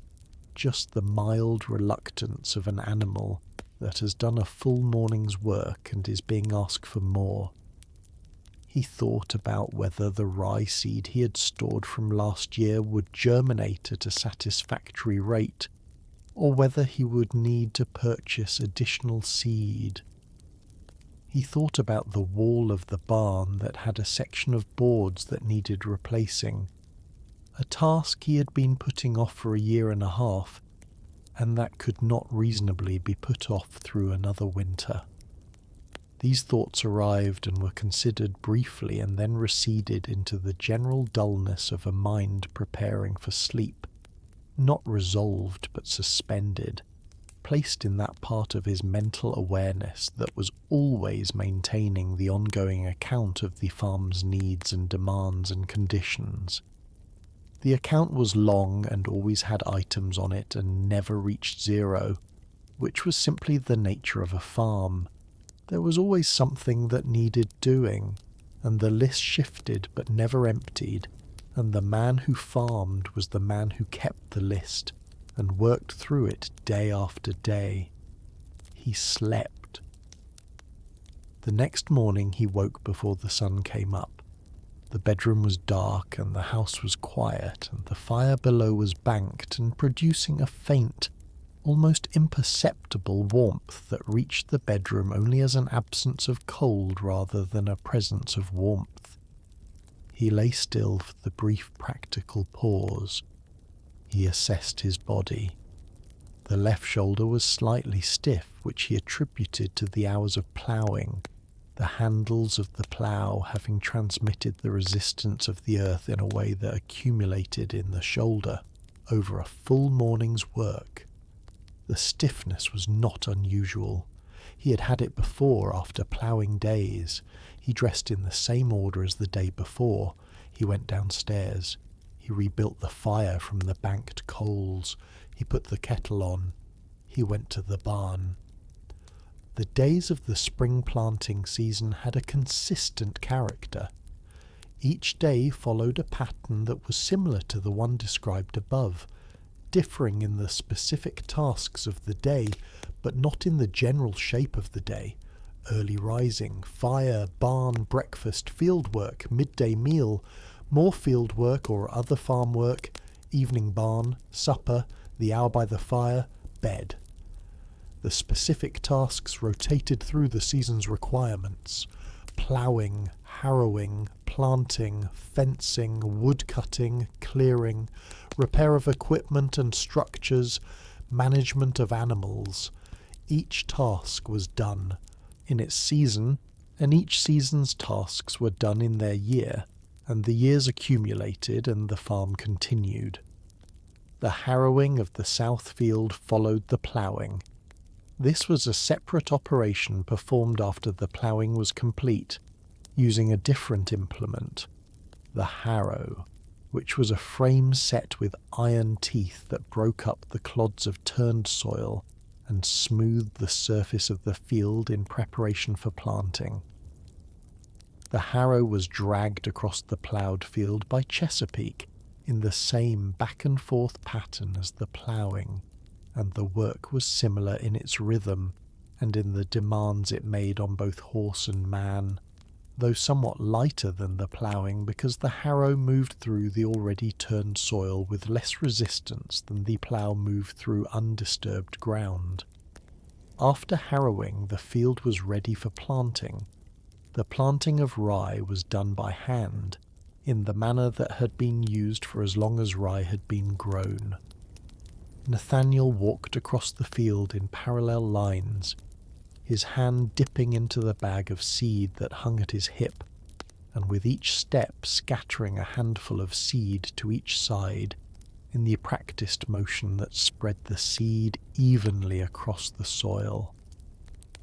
just the mild reluctance of an animal that has done a full morning's work and is being asked for more. He thought about whether the rye seed he had stored from last year would germinate at a satisfactory rate, or whether he would need to purchase additional seed. He thought about the wall of the barn that had a section of boards that needed replacing, a task he had been putting off for a year and a half, and that could not reasonably be put off through another winter. These thoughts arrived and were considered briefly and then receded into the general dullness of a mind preparing for sleep, not resolved but suspended, placed in that part of his mental awareness that was always maintaining the ongoing account of the farm's needs and demands and conditions. The account was long and always had items on it and never reached zero, which was simply the nature of a farm. There was always something that needed doing, and the list shifted but never emptied, and the man who farmed was the man who kept the list and worked through it day after day. He slept. The next morning he woke before the sun came up. The bedroom was dark and the house was quiet, and the fire below was banked and producing a faint, almost imperceptible warmth that reached the bedroom only as an absence of cold rather than a presence of warmth. He lay still for the brief practical pause. He assessed his body. The left shoulder was slightly stiff, which he attributed to the hours of ploughing, the handles of the plough having transmitted the resistance of the earth in a way that accumulated in the shoulder over a full morning's work. The stiffness was not unusual. He had had it before after ploughing days. He dressed in the same order as the day before. He went downstairs. He rebuilt the fire from the banked coals. He put the kettle on. He went to the barn. The days of the spring planting season had a consistent character. Each day followed a pattern that was similar to the one described above, differing in the specific tasks of the day, but not in the general shape of the day. Early rising, fire, barn, breakfast, field work, midday meal, more field work or other farm work, evening barn, supper, the hour by the fire, bed. The specific tasks rotated through the season's requirements: ploughing, harrowing, planting, fencing, wood cutting, clearing, repair of equipment and structures, management of animals. Each task was done in its season, and each season's tasks were done in their year, and the years accumulated and the farm continued. The harrowing of the south field followed the ploughing. This was a separate operation performed after the ploughing was complete, using a different implement, the harrow, which was a frame set with iron teeth that broke up the clods of turned soil and smoothed the surface of the field in preparation for planting. The harrow was dragged across the ploughed field by Chesapeake in the same back and forth pattern as the ploughing, and the work was similar in its rhythm and in the demands it made on both horse and man, though somewhat lighter than the ploughing because the harrow moved through the already turned soil with less resistance than the plough moved through undisturbed ground. After harrowing, the field was ready for planting. The planting of rye was done by hand, in the manner that had been used for as long as rye had been grown. Nathaniel walked across the field in parallel lines, his hand dipping into the bag of seed that hung at his hip, and with each step scattering a handful of seed to each side in the practiced motion that spread the seed evenly across the soil.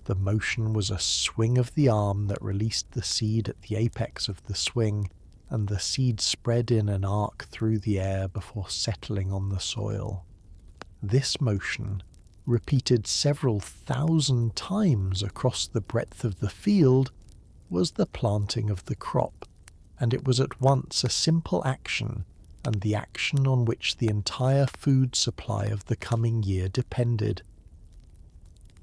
The motion was a swing of the arm that released the seed at the apex of the swing, and the seed spread in an arc through the air before settling on the soil. This motion, repeated several thousand times across the breadth of the field, was the planting of the crop, and it was at once a simple action and the action on which the entire food supply of the coming year depended.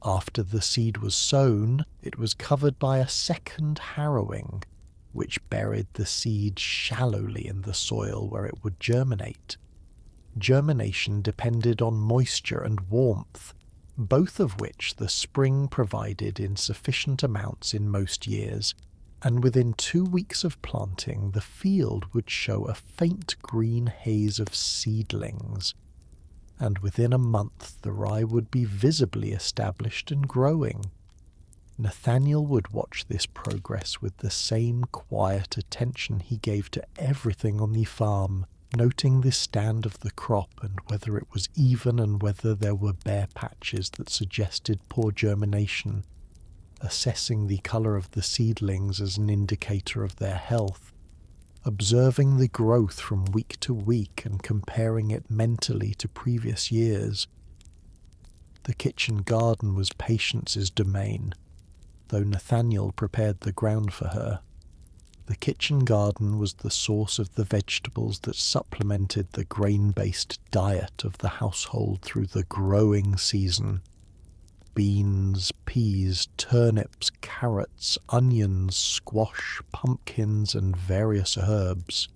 After the seed was sown, it was covered by a second harrowing, which buried the seed shallowly in the soil where it would germinate. Germination depended on moisture and warmth, both of which the spring provided in sufficient amounts in most years, and within 2 weeks of planting the field would show a faint green haze of seedlings, and within a month the rye would be visibly established and growing. Nathaniel would watch this progress with the same quiet attention he gave to everything on the farm, noting the stand of the crop and whether it was even and whether there were bare patches that suggested poor germination, assessing the colour of the seedlings as an indicator of their health, observing the growth from week to week and comparing it mentally to previous years. The kitchen garden was Patience's domain, though Nathaniel prepared the ground for her. The kitchen garden was the source of the vegetables that supplemented the grain-based diet of the household through the growing season. Beans, peas, turnips, carrots, onions, squash, pumpkins, and various herbs.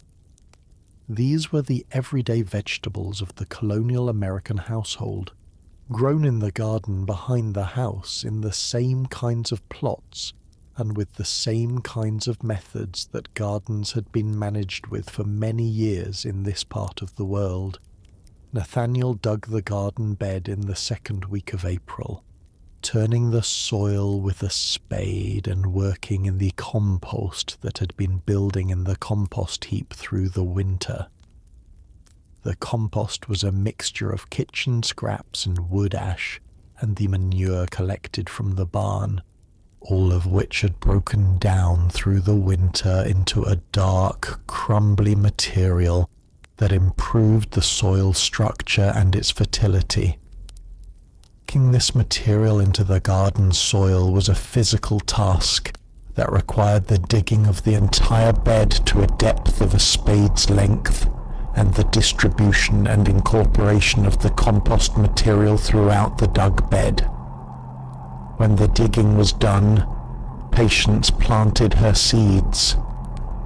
These were the everyday vegetables of the colonial American household, grown in the garden behind the house in the same kinds of plots and with the same kinds of methods that gardens had been managed with for many years in this part of the world. Nathaniel dug the garden bed in the second week of April, turning the soil with a spade and working in the compost that had been building in the compost heap through the winter. The compost was a mixture of kitchen scraps and wood ash and the manure collected from the barn, all of which had broken down through the winter into a dark, crumbly material that improved the soil structure and its fertility. Packing this material into the garden soil was a physical task that required the digging of the entire bed to a depth of a spade's length, and the distribution and incorporation of the compost material throughout the dug bed. When the digging was done, Patience planted her seeds.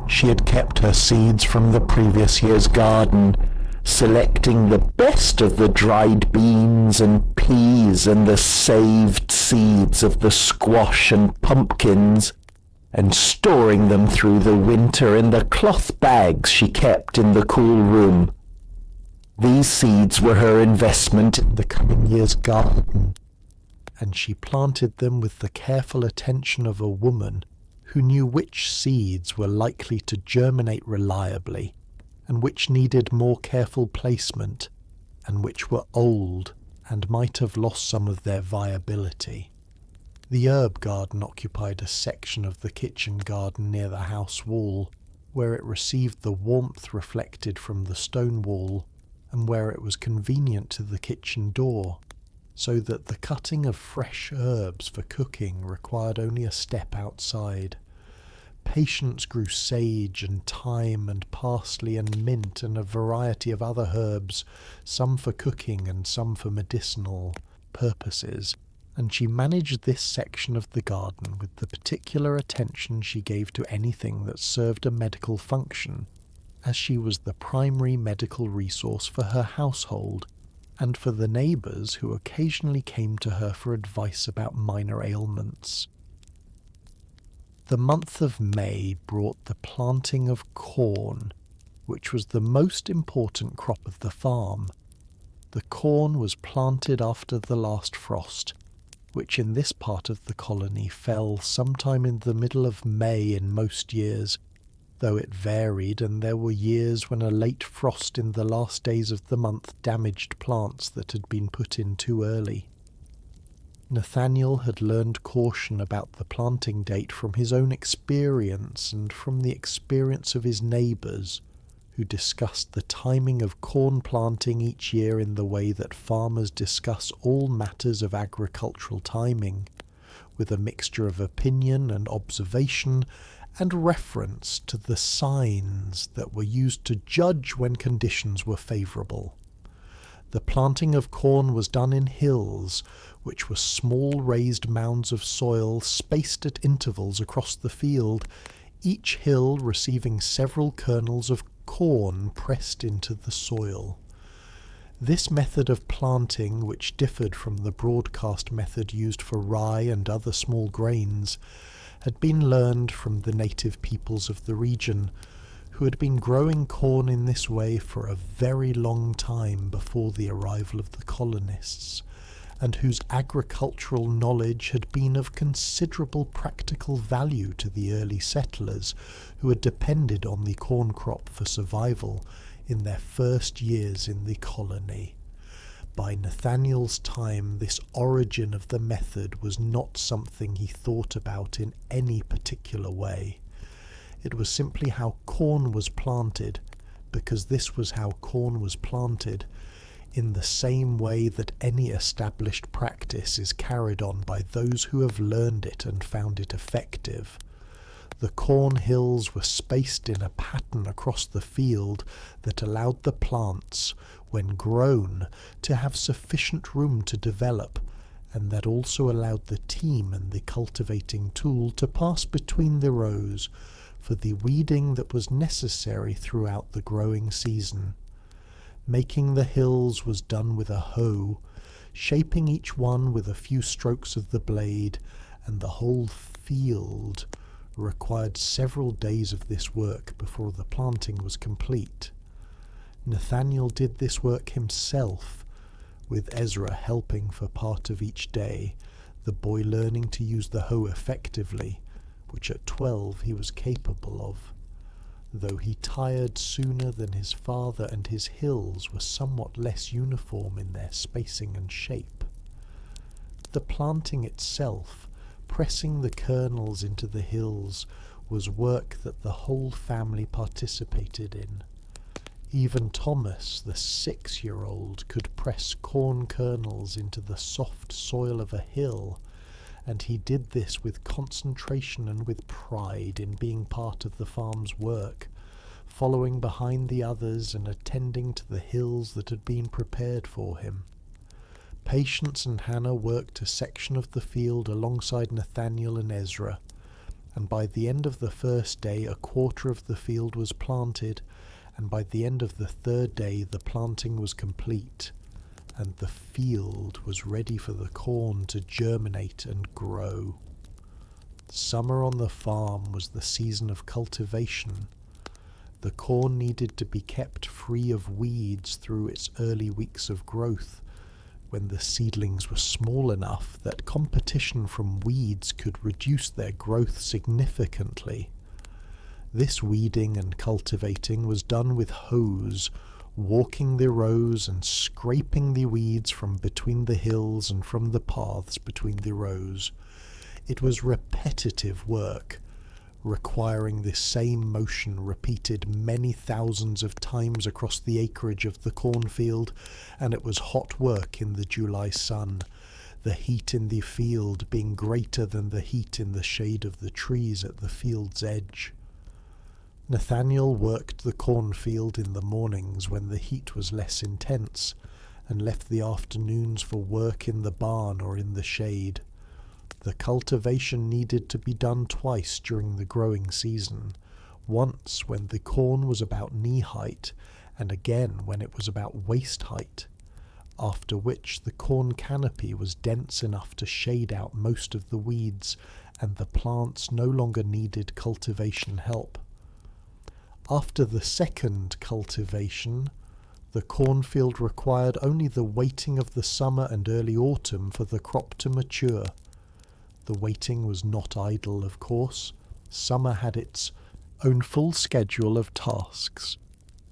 She had kept her seeds from the previous year's garden, selecting the best of the dried beans and peas and the saved seeds of the squash and pumpkins, and storing them through the winter in the cloth bags she kept in the cool room. These seeds were her investment in the coming year's garden, and she planted them with the careful attention of a woman who knew which seeds were likely to germinate reliably, and which needed more careful placement, and which were old and might have lost some of their viability. The herb garden occupied a section of the kitchen garden near the house wall, where it received the warmth reflected from the stone wall, and where it was convenient to the kitchen door, so that the cutting of fresh herbs for cooking required only a step outside. Patience grew sage and thyme and parsley and mint and a variety of other herbs, some for cooking and some for medicinal purposes, and she managed this section of the garden with the particular attention she gave to anything that served a medical function, as she was the primary medical resource for her household, and for the neighbours who occasionally came to her for advice about minor ailments. The month of May brought the planting of corn, which was the most important crop of the farm. The corn was planted after the last frost, which in this part of the colony fell sometime in the middle of May in most years, though it varied, and there were years when a late frost in the last days of the month damaged plants that had been put in too early. Nathaniel had learned caution about the planting date from his own experience and from the experience of his neighbours, who discussed the timing of corn planting each year in the way that farmers discuss all matters of agricultural timing, with a mixture of opinion and observation and reference to the signs that were used to judge when conditions were favourable. The planting of corn was done in hills, which were small raised mounds of soil spaced at intervals across the field, each hill receiving several kernels of corn pressed into the soil. This method of planting, which differed from the broadcast method used for rye and other small grains, had been learned from the native peoples of the region, who had been growing corn in this way for a very long time before the arrival of the colonists, and whose agricultural knowledge had been of considerable practical value to the early settlers who had depended on the corn crop for survival in their first years in the colony. By Nathaniel's time, this origin of the method was not something he thought about in any particular way. It was simply how corn was planted, because this was how corn was planted, in the same way that any established practice is carried on by those who have learned it and found it effective. The corn hills were spaced in a pattern across the field that allowed the plants, when grown, to have sufficient room to develop, and that also allowed the team and the cultivating tool to pass between the rows for the weeding that was necessary throughout the growing season. Making the hills was done with a hoe, shaping each one with a few strokes of the blade, and the whole field required several days of this work before the planting was complete. Nathaniel did this work himself, with Ezra helping for part of each day, the boy learning to use the hoe effectively, which at 12 he was capable of, though he tired sooner than his father, and his hills were somewhat less uniform in their spacing and shape. The planting itself, pressing the kernels into the hills, was work that the whole family participated in. Even Thomas, the 6-year-old, could press corn kernels into the soft soil of a hill, and he did this with concentration and with pride in being part of the farm's work, following behind the others and attending to the hills that had been prepared for him. Patience and Hannah worked a section of the field alongside Nathaniel and Ezra, and by the end of the first day a quarter of the field was planted, and by the end of the third day the planting was complete, and the field was ready for the corn to germinate and grow. Summer on the farm was the season of cultivation. The corn needed to be kept free of weeds through its early weeks of growth, when the seedlings were small enough that competition from weeds could reduce their growth significantly. This weeding and cultivating was done with hoes, walking the rows and scraping the weeds from between the hills and from the paths between the rows. It was repetitive work, requiring the same motion repeated many thousands of times across the acreage of the cornfield, and it was hot work in the July sun, the heat in the field being greater than the heat in the shade of the trees at the field's edge. Nathaniel worked the cornfield in the mornings when the heat was less intense, and left the afternoons for work in the barn or in the shade. The cultivation needed to be done twice during the growing season, once when the corn was about knee height, and again when it was about waist height, after which the corn canopy was dense enough to shade out most of the weeds, and the plants no longer needed cultivation help. After the second cultivation, the cornfield required only the waiting of the summer and early autumn for the crop to mature. The waiting was not idle, of course. Summer had its own full schedule of tasks.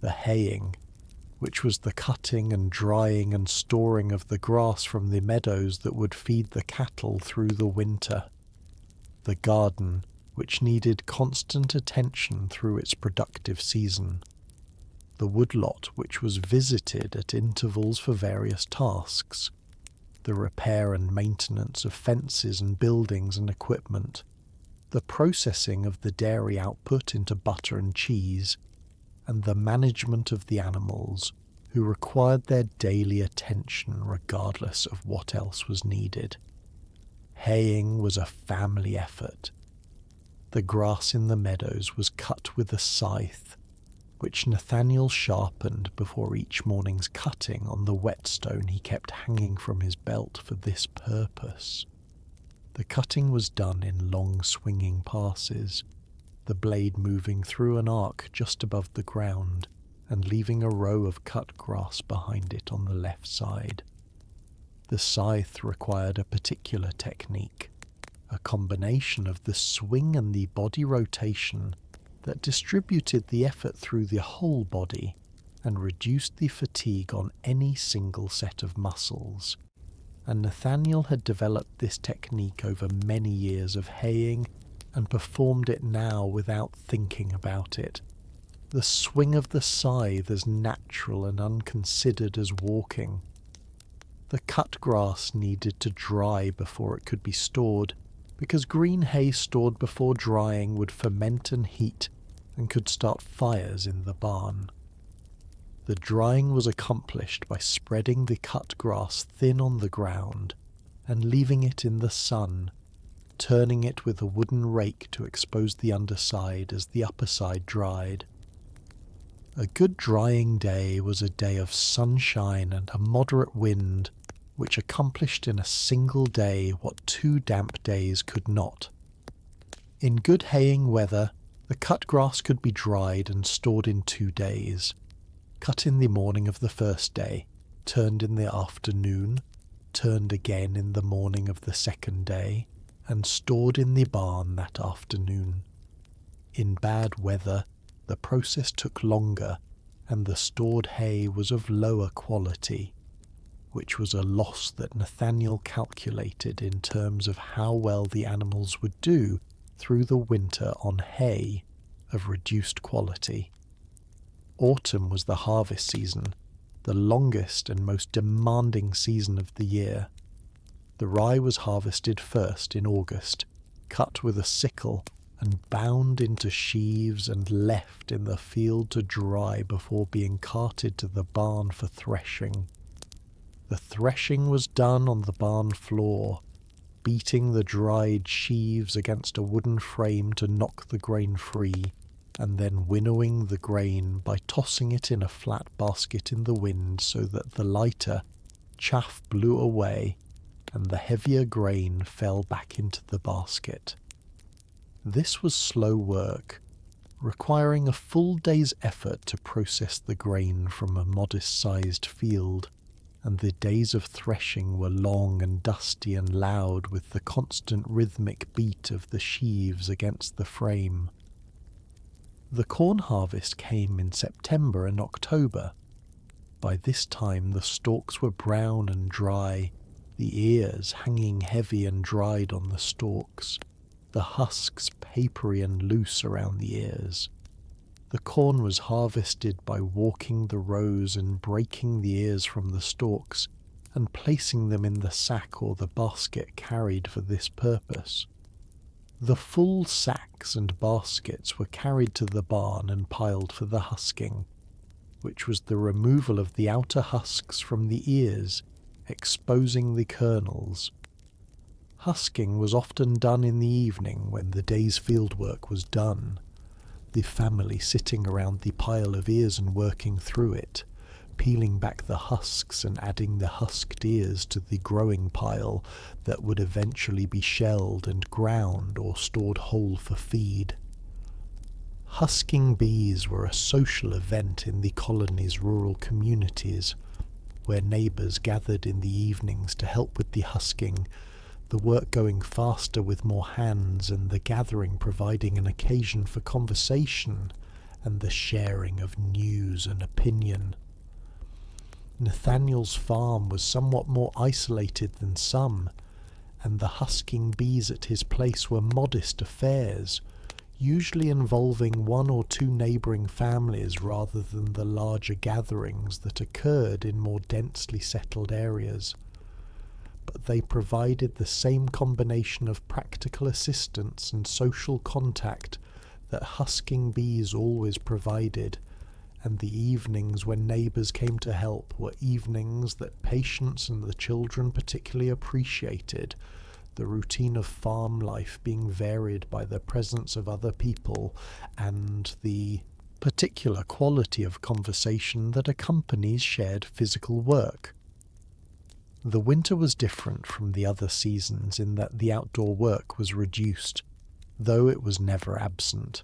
The haying, which was the cutting and drying and storing of the grass from the meadows that would feed the cattle through the winter. The garden, which needed constant attention through its productive season. The woodlot, which was visited at intervals for various tasks. The repair and maintenance of fences and buildings and equipment, the processing of the dairy output into butter and cheese, and the management of the animals, who required their daily attention regardless of what else was needed. Haying was a family effort. The grass in the meadows was cut with a scythe, which Nathaniel sharpened before each morning's cutting on the whetstone he kept hanging from his belt for this purpose. The cutting was done in long swinging passes, the blade moving through an arc just above the ground and leaving a row of cut grass behind it on the left side. The scythe required a particular technique, a combination of the swing and the body rotation that distributed the effort through the whole body and reduced the fatigue on any single set of muscles. And Nathaniel had developed this technique over many years of haying and performed it now without thinking about it. The swing of the scythe as natural and unconsidered as walking. The cut grass needed to dry before it could be stored, because green hay stored before drying would ferment and heat and could start fires in the barn. The drying was accomplished by spreading the cut grass thin on the ground and leaving it in the sun, turning it with a wooden rake to expose the underside as the upper side dried. A good drying day was a day of sunshine and a moderate wind, which accomplished in a single day what 2 damp days could not. In good haying weather, the cut grass could be dried and stored in 2 days. Cut in the morning of the first day, turned in the afternoon, turned again in the morning of the second day, and stored in the barn that afternoon. In bad weather, the process took longer, and the stored hay was of lower quality, which was a loss that Nathaniel calculated in terms of how well the animals would do through the winter on hay of reduced quality. Autumn was the harvest season, the longest and most demanding season of the year. The rye was harvested first in August, cut with a sickle and bound into sheaves and left in the field to dry before being carted to the barn for threshing. The threshing was done on the barn floor, beating the dried sheaves against a wooden frame to knock the grain free, and then winnowing the grain by tossing it in a flat basket in the wind so that the lighter chaff blew away and the heavier grain fell back into the basket. This was slow work, requiring a full day's effort to process the grain from a modest-sized field, and the days of threshing were long and dusty and loud with the constant rhythmic beat of the sheaves against the frame. The corn harvest came in September and October. By this time the stalks were brown and dry, the ears hanging heavy and dried on the stalks, the husks papery and loose around the ears. The corn was harvested by walking the rows and breaking the ears from the stalks and placing them in the sack or the basket carried for this purpose. The full sacks and baskets were carried to the barn and piled for the husking, which was the removal of the outer husks from the ears, exposing the kernels. Husking was often done in the evening when the day's fieldwork was done, the family sitting around the pile of ears and working through it, peeling back the husks and adding the husked ears to the growing pile that would eventually be shelled and ground or stored whole for feed. Husking bees were a social event in the colony's rural communities, where neighbours gathered in the evenings to help with the husking, the work going faster with more hands and the gathering providing an occasion for conversation and the sharing of news and opinion. Nathaniel's farm was somewhat more isolated than some, and the husking bees at his place were modest affairs, usually involving one or two neighbouring families rather than the larger gatherings that occurred in more densely settled areas. But they provided the same combination of practical assistance and social contact that husking bees always provided, and the evenings when neighbours came to help were evenings that Patience and the children particularly appreciated, the routine of farm life being varied by the presence of other people and the particular quality of conversation that accompanies shared physical work. The winter was different from the other seasons in that the outdoor work was reduced, though it was never absent.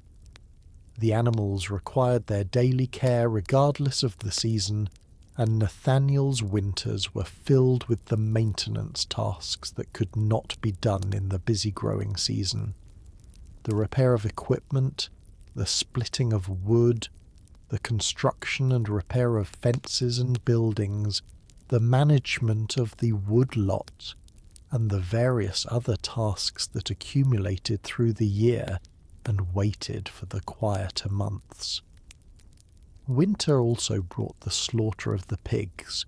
The animals required their daily care regardless of the season, and Nathaniel's winters were filled with the maintenance tasks that could not be done in the busy growing season. The repair of equipment, the splitting of wood, the construction and repair of fences and buildings, the management of the wood lot, and the various other tasks that accumulated through the year and waited for the quieter months. Winter also brought the slaughter of the pigs,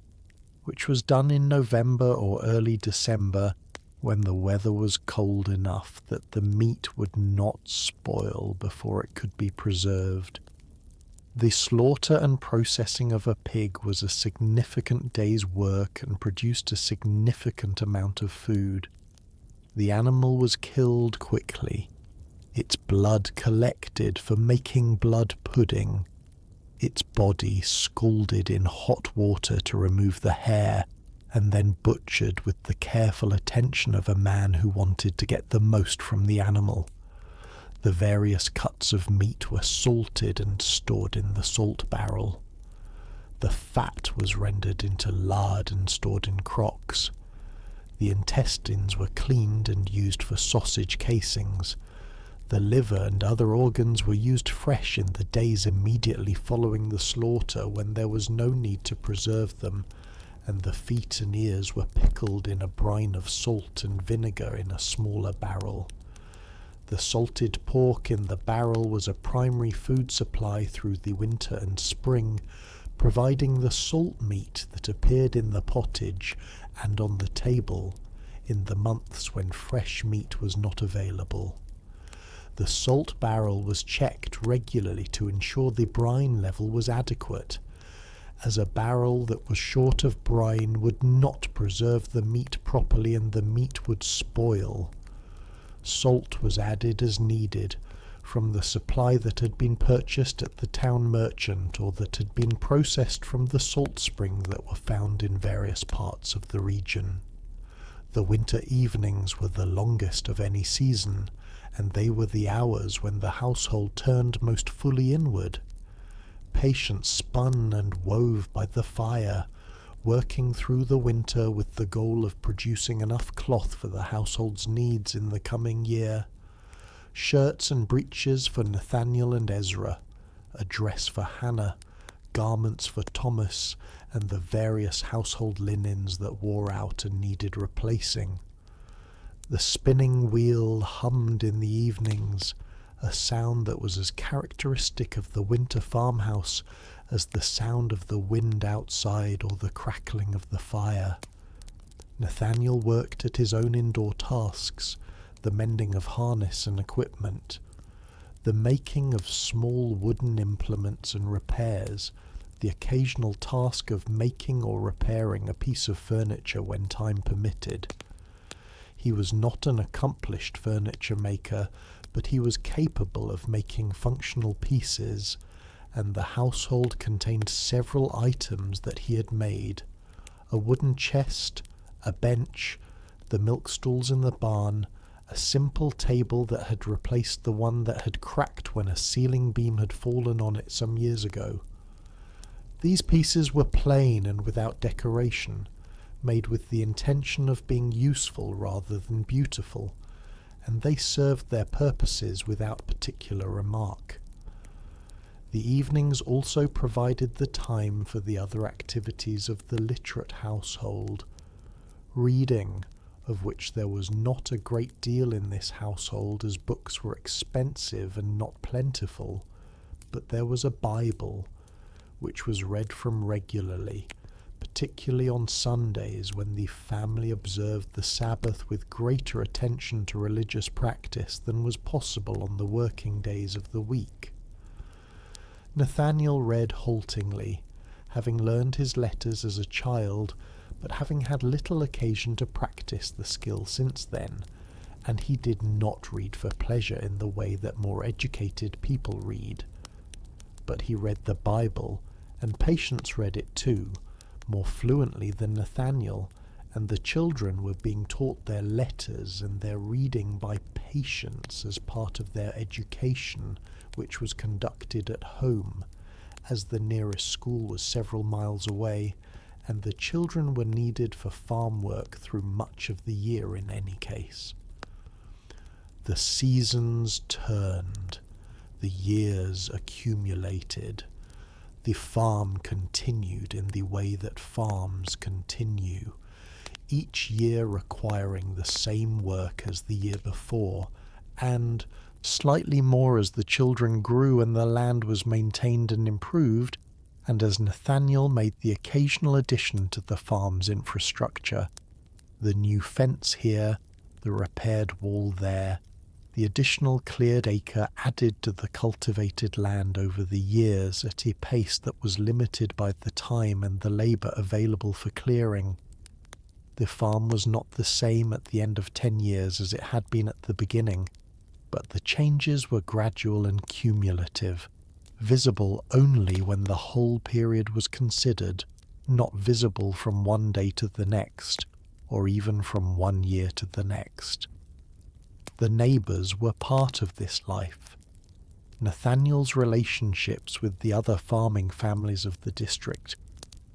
which was done in November or early December when the weather was cold enough that the meat would not spoil before it could be preserved. The slaughter and processing of a pig was a significant day's work and produced a significant amount of food. The animal was killed quickly, its blood collected for making blood pudding, its body scalded in hot water to remove the hair, and then butchered with the careful attention of a man who wanted to get the most from the animal. The various cuts of meat were salted and stored in the salt barrel. The fat was rendered into lard and stored in crocks. The intestines were cleaned and used for sausage casings. The liver and other organs were used fresh in the days immediately following the slaughter when there was no need to preserve them, and the feet and ears were pickled in a brine of salt and vinegar in a smaller barrel. The salted pork in the barrel was a primary food supply through the winter and spring, providing the salt meat that appeared in the pottage and on the table in the months when fresh meat was not available. The salt barrel was checked regularly to ensure the brine level was adequate, as a barrel that was short of brine would not preserve the meat properly and the meat would spoil. Salt was added as needed from the supply that had been purchased at the town merchant or that had been processed from the salt springs that were found in various parts of the region. The winter evenings were the longest of any season, and they were the hours when the household turned most fully inward. Patience spun and wove by the fire, working through the winter with the goal of producing enough cloth for the household's needs in the coming year. Shirts and breeches for Nathaniel and Ezra, a dress for Hannah, garments for Thomas, and the various household linens that wore out and needed replacing. The spinning wheel hummed in the evenings, a sound that was as characteristic of the winter farmhouse as the sound of the wind outside or the crackling of the fire. Nathaniel worked at his own indoor tasks, the mending of harness and equipment, the making of small wooden implements and repairs, the occasional task of making or repairing a piece of furniture when time permitted. He was not an accomplished furniture maker, but he was capable of making functional pieces, and the household contained several items that he had made: a wooden chest, a bench, the milk stools in the barn, a simple table that had replaced the one that had cracked when a ceiling beam had fallen on it some years ago. These pieces were plain and without decoration, made with the intention of being useful rather than beautiful, and they served their purposes without particular remark. The evenings also provided the time for the other activities of the literate household. Reading, of which there was not a great deal in this household as books were expensive and not plentiful, but there was a Bible, which was read from regularly, particularly on Sundays when the family observed the Sabbath with greater attention to religious practice than was possible on the working days of the week. Nathaniel read haltingly, having learned his letters as a child, but having had little occasion to practice the skill since then, and he did not read for pleasure in the way that more educated people read. But he read the Bible, and Patience read it too, more fluently than Nathaniel, and the children were being taught their letters and their reading by Patience as part of their education, which was conducted at home, as the nearest school was several miles away, and the children were needed for farm work through much of the year in any case. The seasons turned, the years accumulated. The farm continued in the way that farms continue, each year requiring the same work as the year before, and, slightly more as the children grew and the land was maintained and improved, and as Nathaniel made the occasional addition to the farm's infrastructure, the new fence here, the repaired wall there, the additional cleared acre added to the cultivated land over the years at a pace that was limited by the time and the labour available for clearing. The farm was not the same at the end of 10 years as it had been at the beginning, but the changes were gradual and cumulative, visible only when the whole period was considered, not visible from one day to the next, or even from 1 year to the next. The neighbours were part of this life. Nathaniel's relationships with the other farming families of the district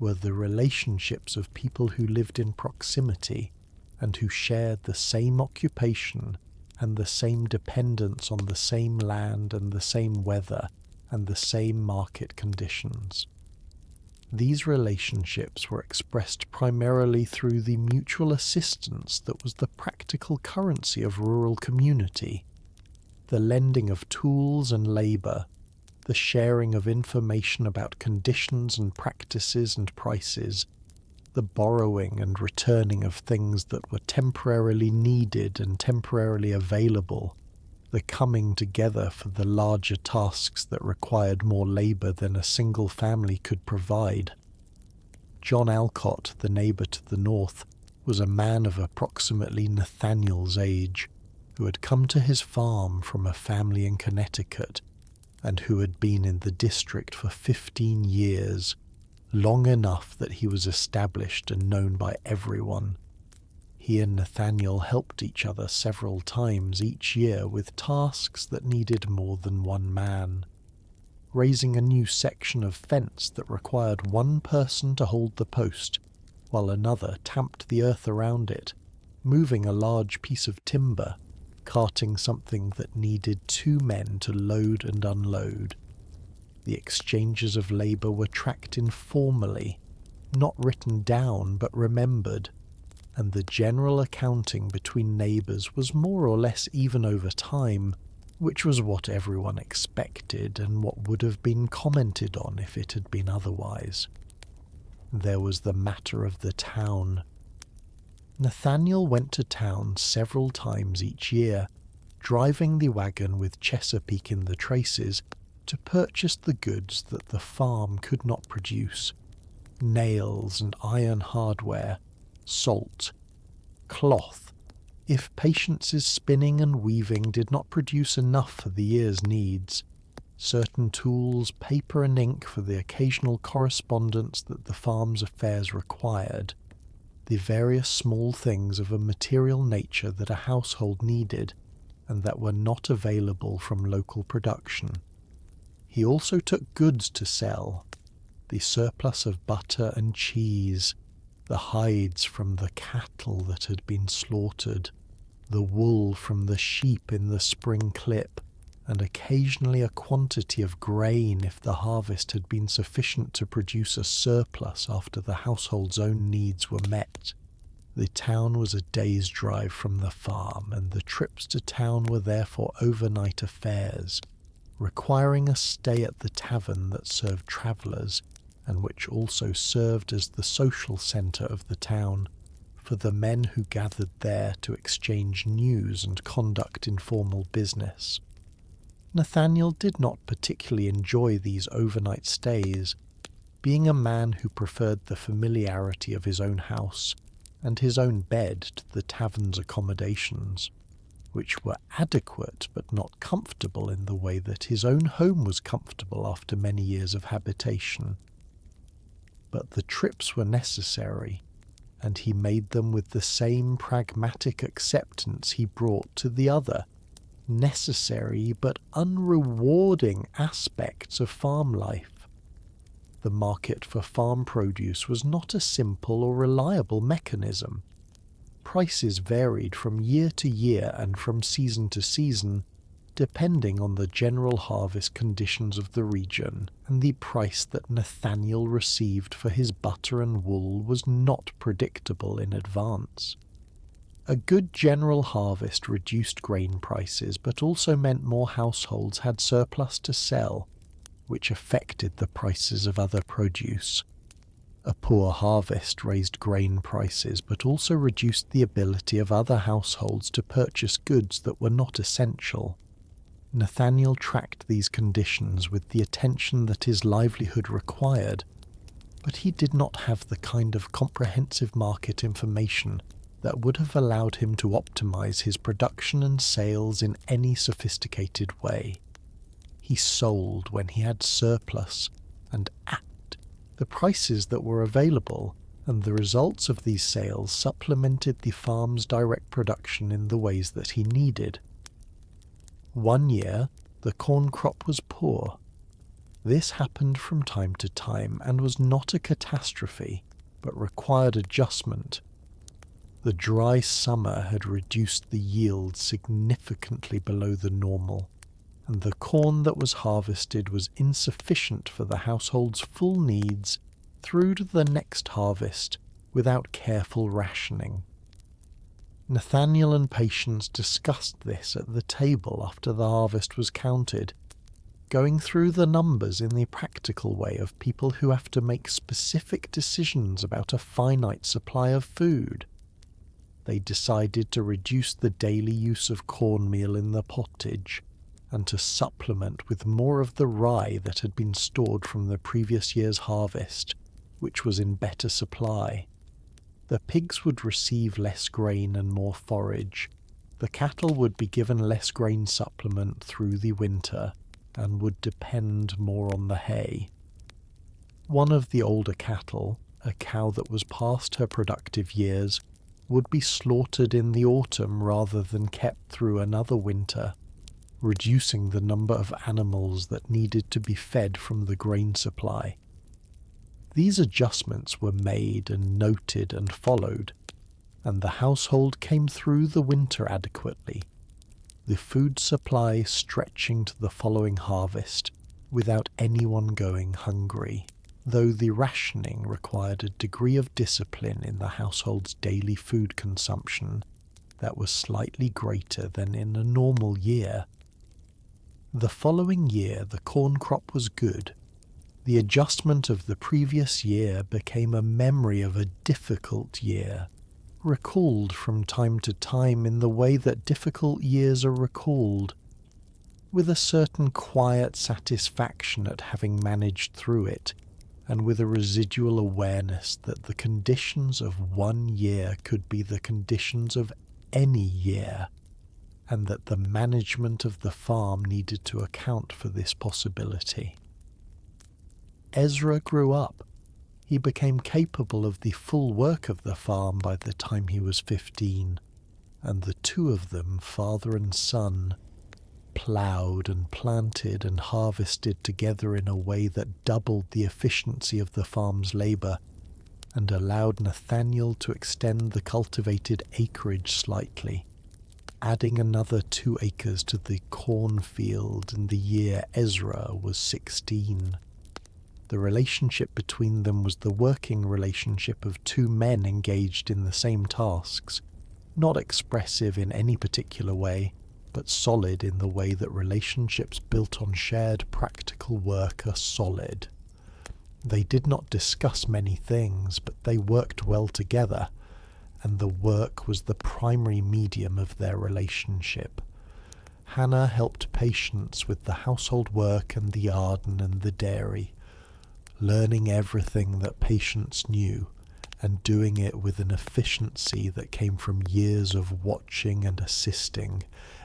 were the relationships of people who lived in proximity and who shared the same occupation and the same dependence on the same land and the same weather and the same market conditions. These relationships were expressed primarily through the mutual assistance that was the practical currency of rural community. The lending of tools and labour, the sharing of information about conditions and practices and prices, the borrowing and returning of things that were temporarily needed and temporarily available, the coming together for the larger tasks that required more labour than a single family could provide. John Alcott, the neighbour to the north, was a man of approximately Nathaniel's age, who had come to his farm from a family in Connecticut, and who had been in the district for 15 years, long enough that he was established and known by everyone. He and Nathaniel helped each other several times each year with tasks that needed more than one man. Raising a new section of fence that required one person to hold the post, while another tamped the earth around it, moving a large piece of timber, carting something that needed 2 men to load and unload. The exchanges of labour were tracked informally, not written down but remembered, and the general accounting between neighbours was more or less even over time, which was what everyone expected and what would have been commented on if it had been otherwise. There was the matter of the town. Nathaniel went to town several times each year, driving the wagon with Chesapeake in the traces to purchase the goods that the farm could not produce: nails and iron hardware, salt, cloth, if Patience's spinning and weaving did not produce enough for the year's needs, certain tools, paper and ink for the occasional correspondence that the farm's affairs required, the various small things of a material nature that a household needed and that were not available from local production. He also took goods to sell: the surplus of butter and cheese, the hides from the cattle that had been slaughtered, the wool from the sheep in the spring clip, and occasionally a quantity of grain if the harvest had been sufficient to produce a surplus after the household's own needs were met. The town was a day's drive from the farm, and the trips to town were therefore overnight affairs, requiring a stay at the tavern that served travellers, and which also served as the social centre of the town, for the men who gathered there to exchange news and conduct informal business. Nathaniel did not particularly enjoy these overnight stays, being a man who preferred the familiarity of his own house and his own bed to the tavern's accommodations, which were adequate but not comfortable in the way that his own home was comfortable after many years of habitation. But the trips were necessary, and he made them with the same pragmatic acceptance he brought to the other, necessary but unrewarding aspects of farm life. The market for farm produce was not a simple or reliable mechanism. Prices varied from year to year and from season to season, depending on the general harvest conditions of the region, and the price that Nathaniel received for his butter and wool was not predictable in advance. A good general harvest reduced grain prices, but also meant more households had surplus to sell, which affected the prices of other produce. A poor harvest raised grain prices, but also reduced the ability of other households to purchase goods that were not essential. Nathaniel tracked these conditions with the attention that his livelihood required, but he did not have the kind of comprehensive market information that would have allowed him to optimize his production and sales in any sophisticated way. He sold when he had surplus, and at the prices that were available, and the results of these sales supplemented the farm's direct production in the ways that he needed. One year, the corn crop was poor. This happened from time to time and was not a catastrophe, but required adjustment. The dry summer had reduced the yield significantly below the normal, and the corn that was harvested was insufficient for the household's full needs through to the next harvest without careful rationing. Nathaniel and Patience discussed this at the table after the harvest was counted, going through the numbers in the practical way of people who have to make specific decisions about a finite supply of food. They decided to reduce the daily use of cornmeal in the pottage, and to supplement with more of the rye that had been stored from the previous year's harvest, which was in better supply. The pigs would receive less grain and more forage. The cattle would be given less grain supplement through the winter, and would depend more on the hay. One of the older cattle, a cow that was past her productive years, would be slaughtered in the autumn rather than kept through another winter, reducing the number of animals that needed to be fed from the grain supply. These adjustments were made and noted and followed, and the household came through the winter adequately, the food supply stretching to the following harvest without anyone going hungry, though the rationing required a degree of discipline in the household's daily food consumption that was slightly greater than in a normal year. The following year the corn crop was good. The adjustment of the previous year became a memory of a difficult year, recalled from time to time in the way that difficult years are recalled, with a certain quiet satisfaction at having managed through it, and with a residual awareness that the conditions of one year could be the conditions of any year, and that the management of the farm needed to account for this possibility. Ezra grew up. He became capable of the full work of the farm by the time he was 15, and the two of them, father and son, ploughed and planted and harvested together in a way that doubled the efficiency of the farm's labour and allowed Nathaniel to extend the cultivated acreage slightly, adding another 2 acres to the cornfield in the year Ezra was 16. The relationship between them was the working relationship of 2 men engaged in the same tasks, not expressive in any particular way, but solid in the way that relationships built on shared practical work are solid. They did not discuss many things, but they worked well together, and the work was the primary medium of their relationship. Hannah helped Patience with the household work and the garden and the dairy, learning everything that Patience knew, and doing it with an efficiency that came from years of watching and assisting,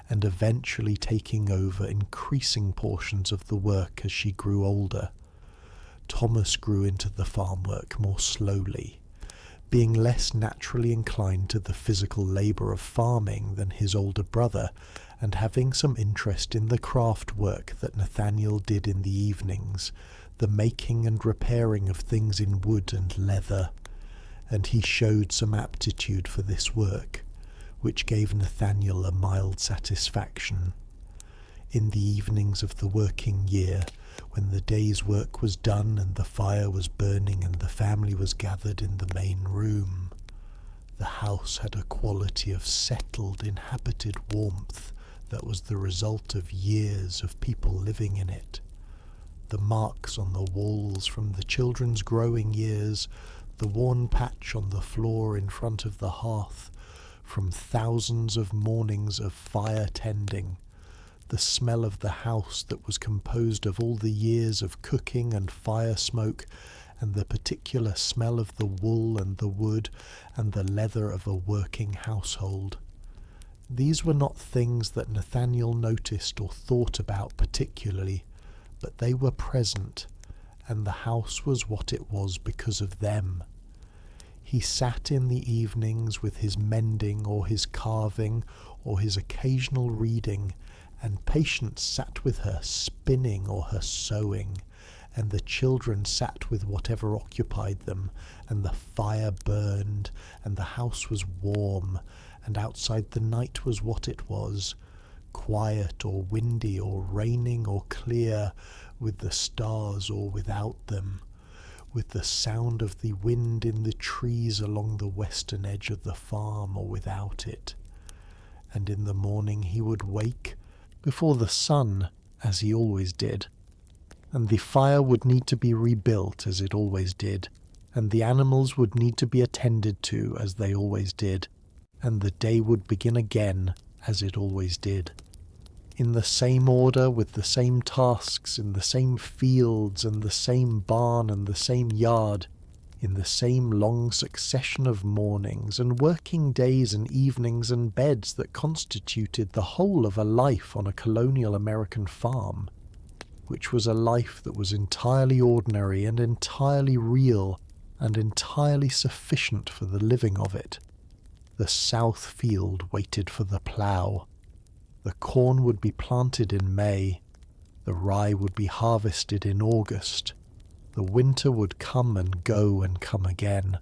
and eventually taking over increasing portions of the work as she grew older. Thomas grew into the farm work more slowly, being less naturally inclined to the physical labour of farming than his older brother, and having some interest in the craft work that Nathaniel did in the evenings, the making and repairing of things in wood and leather, and he showed some aptitude for this work, which gave Nathaniel a mild satisfaction. In the evenings of the working year, when the day's work was done and the fire was burning and the family was gathered in the main room, the house had a quality of settled, inhabited warmth that was the result of years of people living in it. The marks on the walls from the children's growing years, the worn patch on the floor in front of the hearth, from thousands of mornings of fire tending, the smell of the house that was composed of all the years of cooking and fire smoke, and the particular smell of the wool and the wood and the leather of a working household. These were not things that Nathaniel noticed or thought about particularly, but they were present, and the house was what it was because of them. He sat in the evenings with his mending or his carving or his occasional reading, and Patience sat with her spinning or her sewing, and the children sat with whatever occupied them, and the fire burned, and the house was warm, and outside the night was what it was, quiet or windy or raining or clear, with the stars or without them, with the sound of the wind in the trees along the western edge of the farm or without it. And in the morning he would wake before the sun, as he always did, and the fire would need to be rebuilt as it always did, and the animals would need to be attended to as they always did, and the day would begin again as it always did. In the same order, with the same tasks, in the same fields and the same barn and the same yard, in the same long succession of mornings and working days and evenings and beds that constituted the whole of a life on a colonial American farm, which was a life that was entirely ordinary and entirely real and entirely sufficient for the living of it. The south field waited for the plough. The corn would be planted in May. The rye would be harvested in August. The winter would come and go and come again.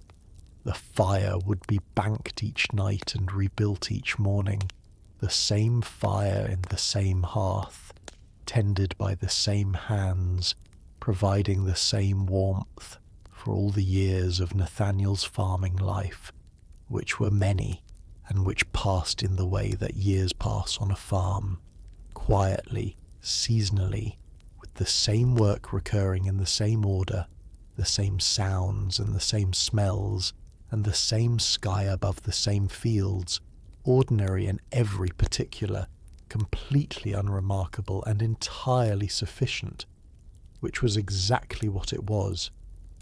The fire would be banked each night and rebuilt each morning. The same fire in the same hearth, tended by the same hands, providing the same warmth for all the years of Nathaniel's farming life, which were many, and which passed in the way that years pass on a farm, quietly, seasonally, with the same work recurring in the same order, the same sounds and the same smells, and the same sky above the same fields, ordinary in every particular, completely unremarkable and entirely sufficient, which was exactly what it was,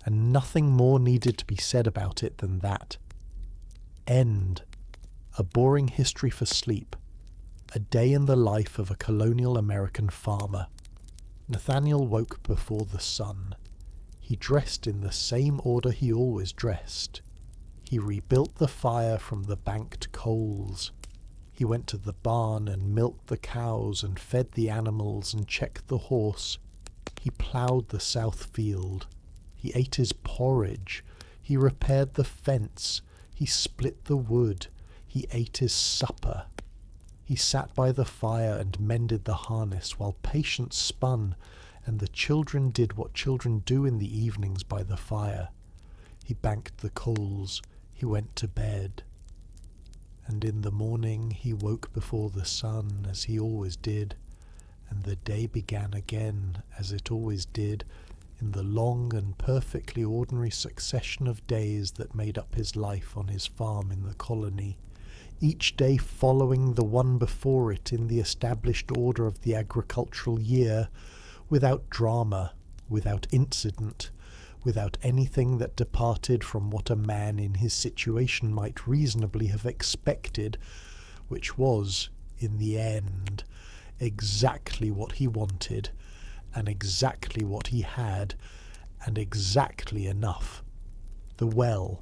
and nothing more needed to be said about it than that. End. A boring history for sleep. A day in the life of a colonial American farmer. Nathaniel woke before the sun. He dressed in the same order he always dressed. He rebuilt the fire from the banked coals. He went to the barn and milked the cows and fed the animals and checked the horse. He ploughed the south field. He ate his porridge. He repaired the fence. He split the wood. He ate his supper. He sat by the fire and mended the harness while Patience spun, and the children did what children do in the evenings by the fire. He banked the coals. He went to bed. And in the morning he woke before the sun, as he always did, and the day began again, as it always did, in the long and perfectly ordinary succession of days that made up his life on his farm in the colony, each day following the one before it in the established order of the agricultural year, without drama, without incident, without anything that departed from what a man in his situation might reasonably have expected, which was, in the end, exactly what he wanted, and exactly what he had, and exactly enough. The well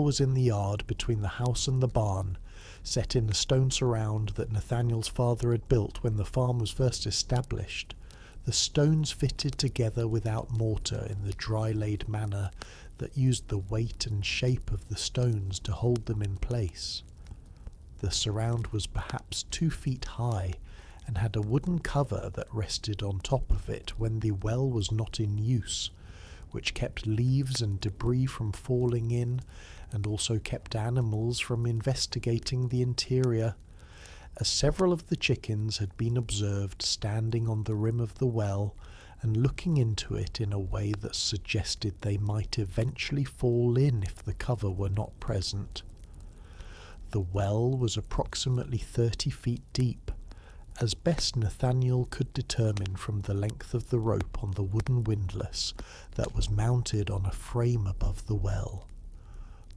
was in the yard between the house and the barn, set in a stone surround that Nathaniel's father had built when the farm was first established, the stones fitted together without mortar in the dry-laid manner that used the weight and shape of the stones to hold them in place. The surround was perhaps 2 feet high, and had a wooden cover that rested on top of it when the well was not in use, which kept leaves and debris from falling in, and also kept animals from investigating the interior, as several of the chickens had been observed standing on the rim of the well and looking into it in a way that suggested they might eventually fall in if the cover were not present. The well was approximately 30 feet deep, as best Nathaniel could determine from the length of the rope on the wooden windlass that was mounted on a frame above the well.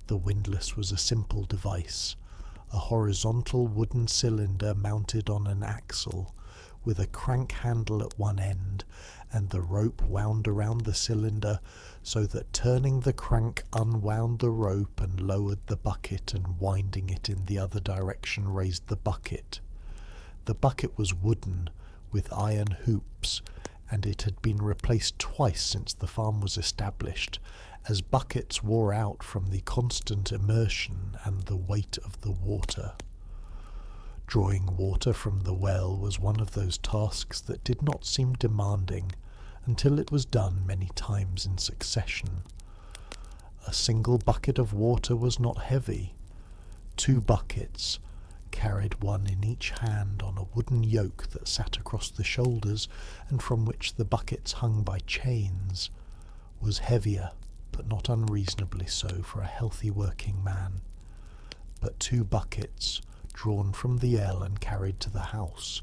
The windlass was a simple device, a horizontal wooden cylinder mounted on an axle, with a crank handle at one end, and the rope wound around the cylinder so that turning the crank unwound the rope and lowered the bucket, and winding it in the other direction raised the bucket. The bucket was wooden, with iron hoops, and it had been replaced twice since the farm was established, as buckets wore out from the constant immersion and the weight of the water. Drawing water from the well was one of those tasks that did not seem demanding, until it was done many times in succession. A single bucket of water was not heavy. 2 buckets, carried one in each hand on a wooden yoke that sat across the shoulders and from which the buckets hung by chains, was heavier, but not unreasonably so for a healthy working man. But 2 buckets, drawn from the ell and carried to the house,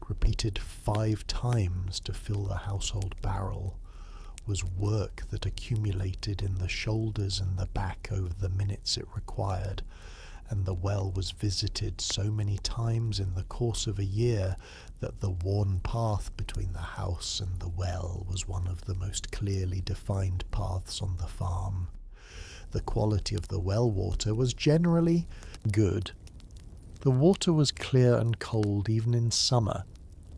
repeated 5 times to fill the household barrel, was work that accumulated in the shoulders and the back over the minutes it required, and the well was visited so many times in the course of a year that the worn path between the house and the well was one of the most clearly defined paths on the farm. The quality of the well water was generally good. The water was clear and cold even in summer,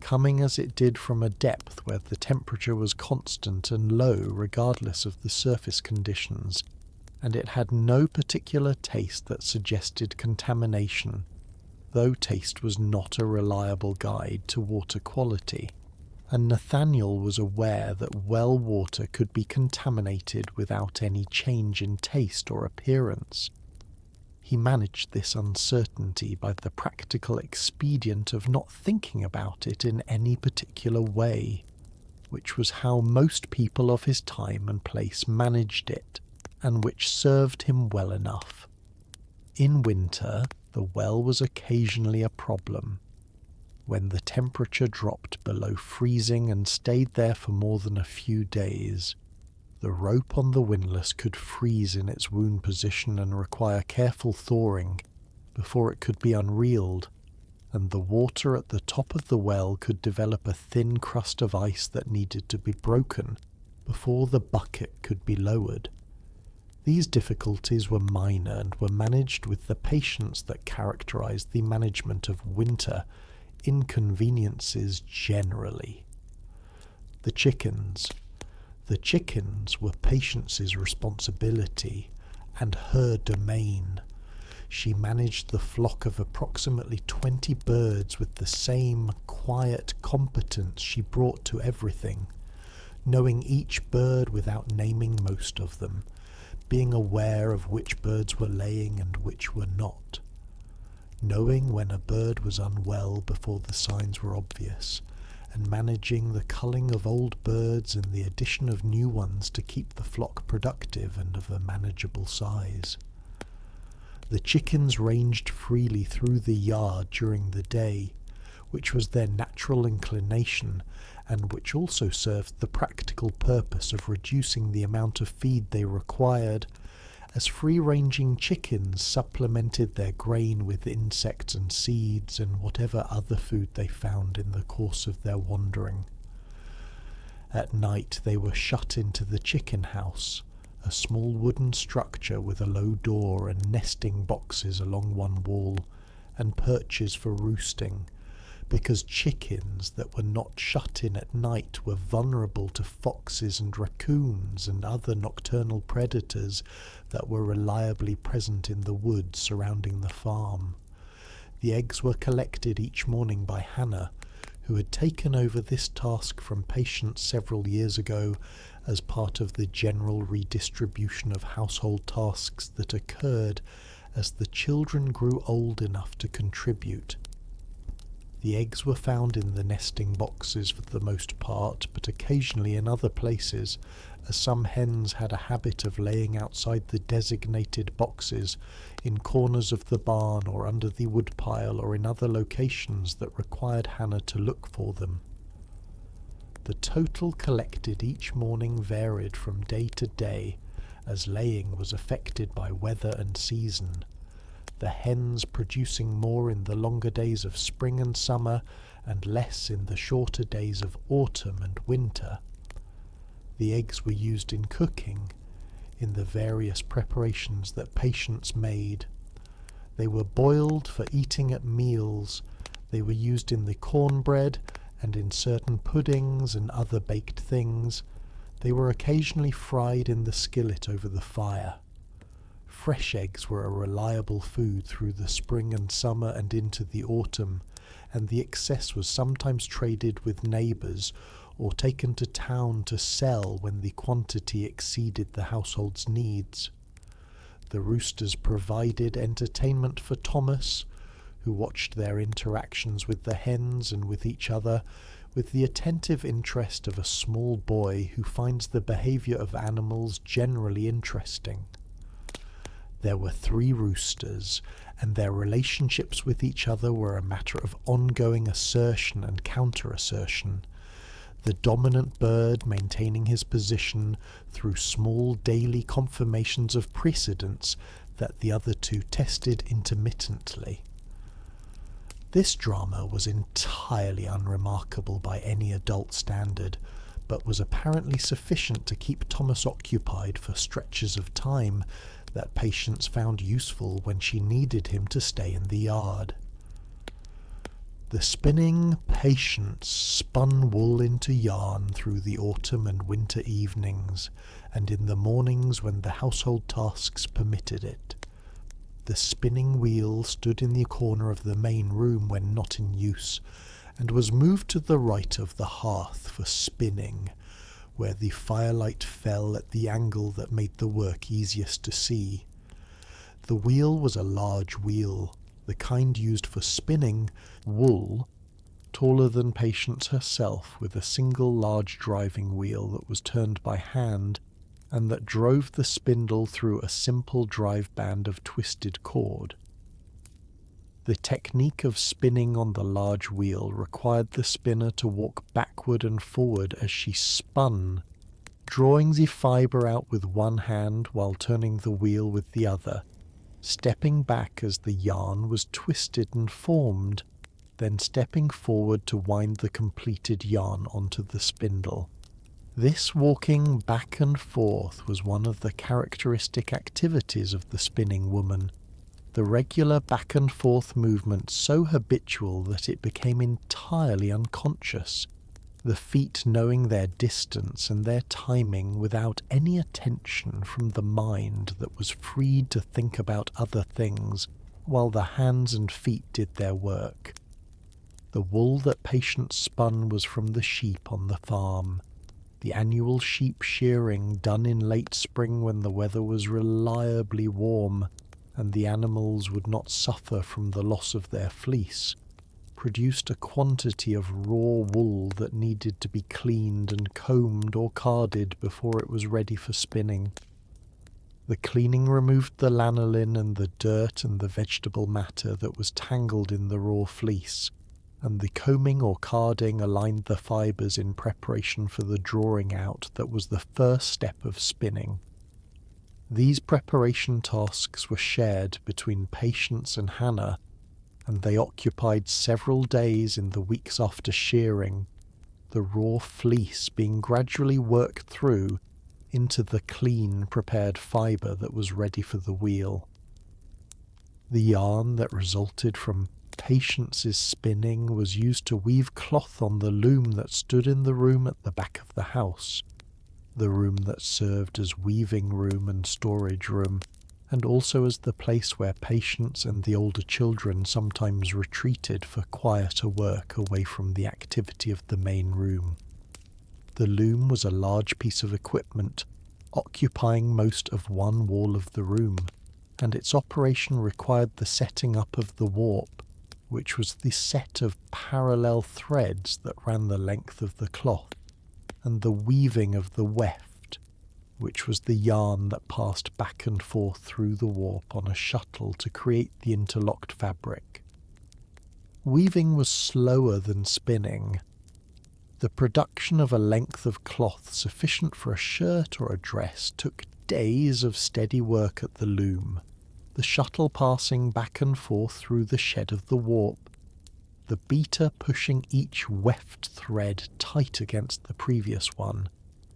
coming as it did from a depth where the temperature was constant and low regardless of the surface conditions, and it had no particular taste that suggested contamination, though taste was not a reliable guide to water quality, and Nathaniel was aware that well water could be contaminated without any change in taste or appearance. He managed this uncertainty by the practical expedient of not thinking about it in any particular way, which was how most people of his time and place managed it, and which served him well enough. In winter, the well was occasionally a problem. When the temperature dropped below freezing and stayed there for more than a few days, the rope on the windlass could freeze in its wound position and require careful thawing before it could be unreeled, and the water at the top of the well could develop a thin crust of ice that needed to be broken before the bucket could be lowered. These difficulties were minor and were managed with the patience that characterized the management of winter inconveniences generally. The chickens were Patience's responsibility and her domain. She managed the flock of approximately 20 birds with the same quiet competence she brought to everything, knowing each bird without naming most of them, being aware of which birds were laying and which were not, knowing when a bird was unwell before the signs were obvious, and managing the culling of old birds and the addition of new ones to keep the flock productive and of a manageable size. The chickens ranged freely through the yard during the day, which was their natural inclination, and which also served the practical purpose of reducing the amount of feed they required, as free-ranging chickens supplemented their grain with insects and seeds and whatever other food they found in the course of their wandering. At night they were shut into the chicken house, a small wooden structure with a low door and nesting boxes along one wall, and perches for roosting, because chickens that were not shut in at night were vulnerable to foxes and raccoons and other nocturnal predators that were reliably present in the woods surrounding the farm. The eggs were collected each morning by Hannah, who had taken over this task from Patience several years ago as part of the general redistribution of household tasks that occurred as the children grew old enough to contribute. The eggs were found in the nesting boxes for the most part, but occasionally in other places, as some hens had a habit of laying outside the designated boxes, in corners of the barn or under the woodpile or in other locations that required Hannah to look for them. The total collected each morning varied from day to day, as laying was affected by weather and season, the hens producing more in the longer days of spring and summer, and less in the shorter days of autumn and winter. The eggs were used in cooking, in the various preparations that Patience made. They were boiled for eating at meals, they were used in the cornbread, and in certain puddings and other baked things. They were occasionally fried in the skillet over the fire. Fresh eggs were a reliable food through the spring and summer and into the autumn, and the excess was sometimes traded with neighbours or taken to town to sell when the quantity exceeded the household's needs. The roosters provided entertainment for Thomas, who watched their interactions with the hens and with each other with the attentive interest of a small boy who finds the behaviour of animals generally interesting. There were 3 roosters, and their relationships with each other were a matter of ongoing assertion and counter-assertion, the dominant bird maintaining his position through small daily confirmations of precedence that the other 2 tested intermittently. This drama was entirely unremarkable by any adult standard, but was apparently sufficient to keep Thomas occupied for stretches of time that Patience found useful when she needed him to stay in the yard. The spinning Patience spun wool into yarn through the autumn and winter evenings, and in the mornings when the household tasks permitted it. The spinning wheel stood in the corner of the main room when not in use, and was moved to the right of the hearth for spinning, where the firelight fell at the angle that made the work easiest to see. The wheel was a large wheel, the kind used for spinning wool, taller than Patience herself, with a single large driving wheel that was turned by hand, and that drove the spindle through a simple drive band of twisted cord. The technique of spinning on the large wheel required the spinner to walk backward and forward as she spun, drawing the fibre out with one hand while turning the wheel with the other, stepping back as the yarn was twisted and formed, then stepping forward to wind the completed yarn onto the spindle. This walking back and forth was one of the characteristic activities of the spinning woman, the regular back and forth movement so habitual that it became entirely unconscious, the feet knowing their distance and their timing without any attention from the mind that was freed to think about other things while the hands and feet did their work. The wool that Patience spun was from the sheep on the farm. The annual sheep shearing done in late spring when the weather was reliably warm and the animals would not suffer from the loss of their fleece, produced a quantity of raw wool that needed to be cleaned and combed or carded before it was ready for spinning. The cleaning removed the lanolin and the dirt and the vegetable matter that was tangled in the raw fleece, and the combing or carding aligned the fibres in preparation for the drawing out that was the first step of spinning. These preparation tasks were shared between Patience and Hannah, and they occupied several days in the weeks after shearing, the raw fleece being gradually worked through into the clean, prepared fibre that was ready for the wheel. The yarn that resulted from Patience's spinning was used to weave cloth on the loom that stood in the room at the back of the house, the room that served as weaving room and storage room, and also as the place where Patience and the older children sometimes retreated for quieter work away from the activity of the main room. The loom was a large piece of equipment, occupying most of one wall of the room, and its operation required the setting up of the warp, which was the set of parallel threads that ran the length of the cloth, and the weaving of the weft, which was the yarn that passed back and forth through the warp on a shuttle to create the interlocked fabric. Weaving was slower than spinning. The production of a length of cloth sufficient for a shirt or a dress took days of steady work at the loom, the shuttle passing back and forth through the shed of the warp, the beater pushing each weft thread tight against the previous one,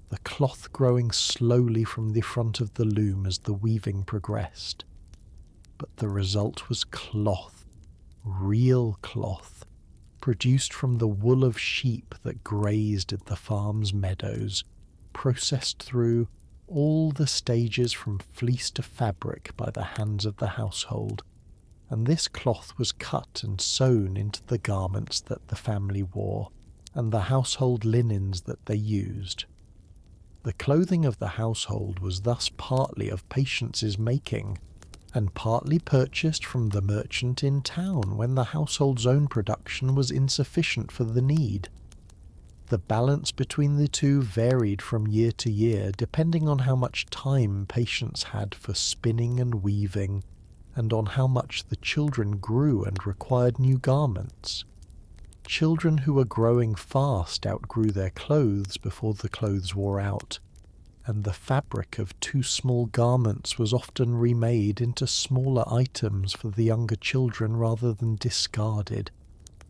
the cloth growing slowly from the front of the loom as the weaving progressed. But the result was cloth, real cloth, produced from the wool of sheep that grazed in the farm's meadows, processed through all the stages from fleece to fabric by the hands of the household, and this cloth was cut and sewn into the garments that the family wore, and the household linens that they used. The clothing of the household was thus partly of Patience's making, and partly purchased from the merchant in town when the household's own production was insufficient for the need. The balance between the two varied from year to year depending on how much time Patience had for spinning and weaving, and on how much the children grew and required new garments. Children who were growing fast outgrew their clothes before the clothes wore out, and the fabric of too small garments was often remade into smaller items for the younger children rather than discarded,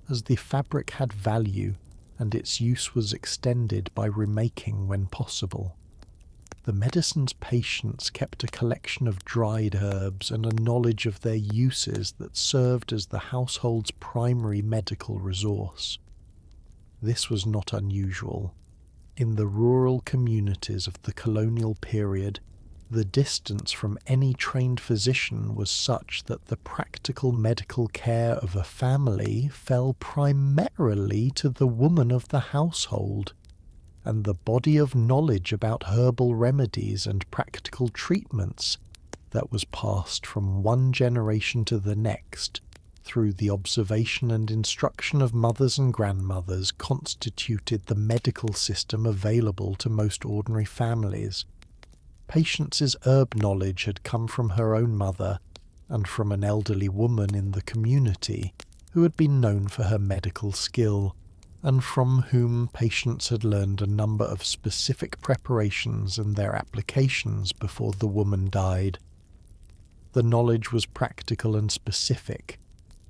as the fabric had value and its use was extended by remaking when possible. The medicine's Patience kept a collection of dried herbs and a knowledge of their uses that served as the household's primary medical resource. This was not unusual. In the rural communities of the colonial period, the distance from any trained physician was such that the practical medical care of a family fell primarily to the woman of the household, and the body of knowledge about herbal remedies and practical treatments that was passed from one generation to the next through the observation and instruction of mothers and grandmothers constituted the medical system available to most ordinary families. Patience's herb knowledge had come from her own mother and from an elderly woman in the community who had been known for her medical skill, and from whom Patience had learned a number of specific preparations and their applications before the woman died. The knowledge was practical and specific.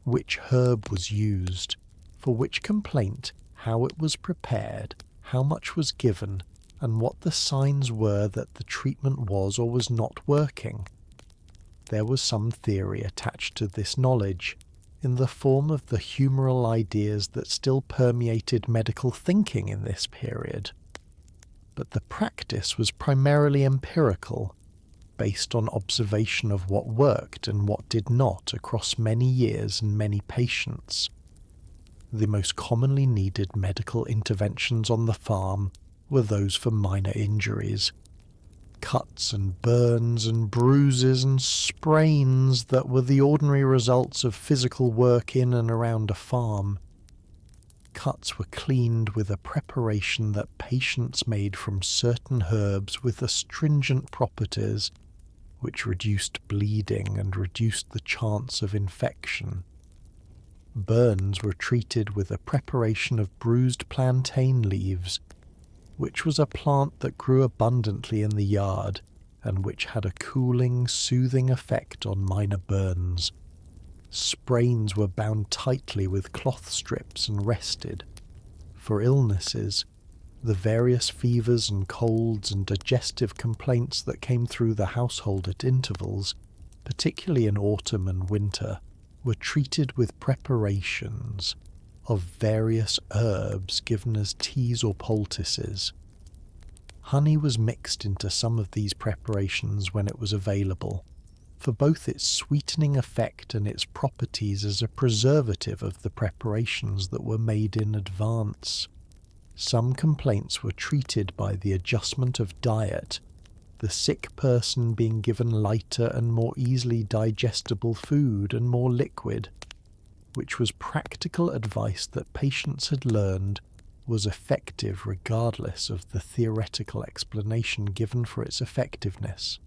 Which herb was used, for which complaint, how it was prepared, how much was given, and what the signs were that the treatment was or was not working. There was some theory attached to this knowledge, in the form of the humoral ideas that still permeated medical thinking in this period. But the practice was primarily empirical, based on observation of what worked and what did not across many years and many patients. The most commonly needed medical interventions on the farm were those for minor injuries. Cuts and burns and bruises and sprains that were the ordinary results of physical work in and around a farm. Cuts were cleaned with a preparation that Patience made from certain herbs with astringent properties which reduced bleeding and reduced the chance of infection. Burns were treated with a preparation of bruised plantain leaves, which was a plant that grew abundantly in the yard and which had a cooling, soothing effect on minor burns. Sprains were bound tightly with cloth strips and rested. For illnesses, the various fevers and colds and digestive complaints that came through the household at intervals, particularly in autumn and winter, were treated with preparations of various herbs given as teas or poultices. Honey was mixed into some of these preparations when it was available, for both its sweetening effect and its properties as a preservative of the preparations that were made in advance. Some complaints were treated by the adjustment of diet, the sick person being given lighter and more easily digestible food and more liquid, which was practical advice that Patience had learned was effective regardless of the theoretical explanation given for its effectiveness.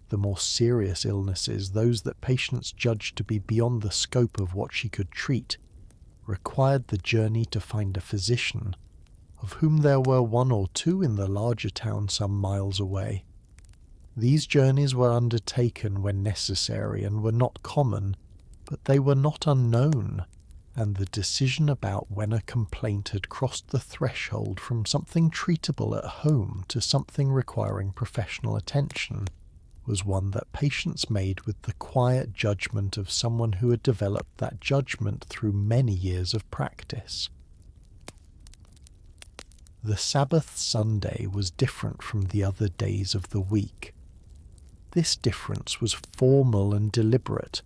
The more serious illnesses, those that Patience judged to be beyond the scope of what she could treat, required the journey to find a physician, of whom there were one or two in the larger town some miles away. These journeys were undertaken when necessary and were not common, but they were not unknown, and the decision about when a complaint had crossed the threshold from something treatable at home to something requiring professional attention was one that Patience made with the quiet judgment of someone who had developed that judgment through many years of practice. The Sabbath Sunday was different from the other days of the week. This difference was formal and deliberate,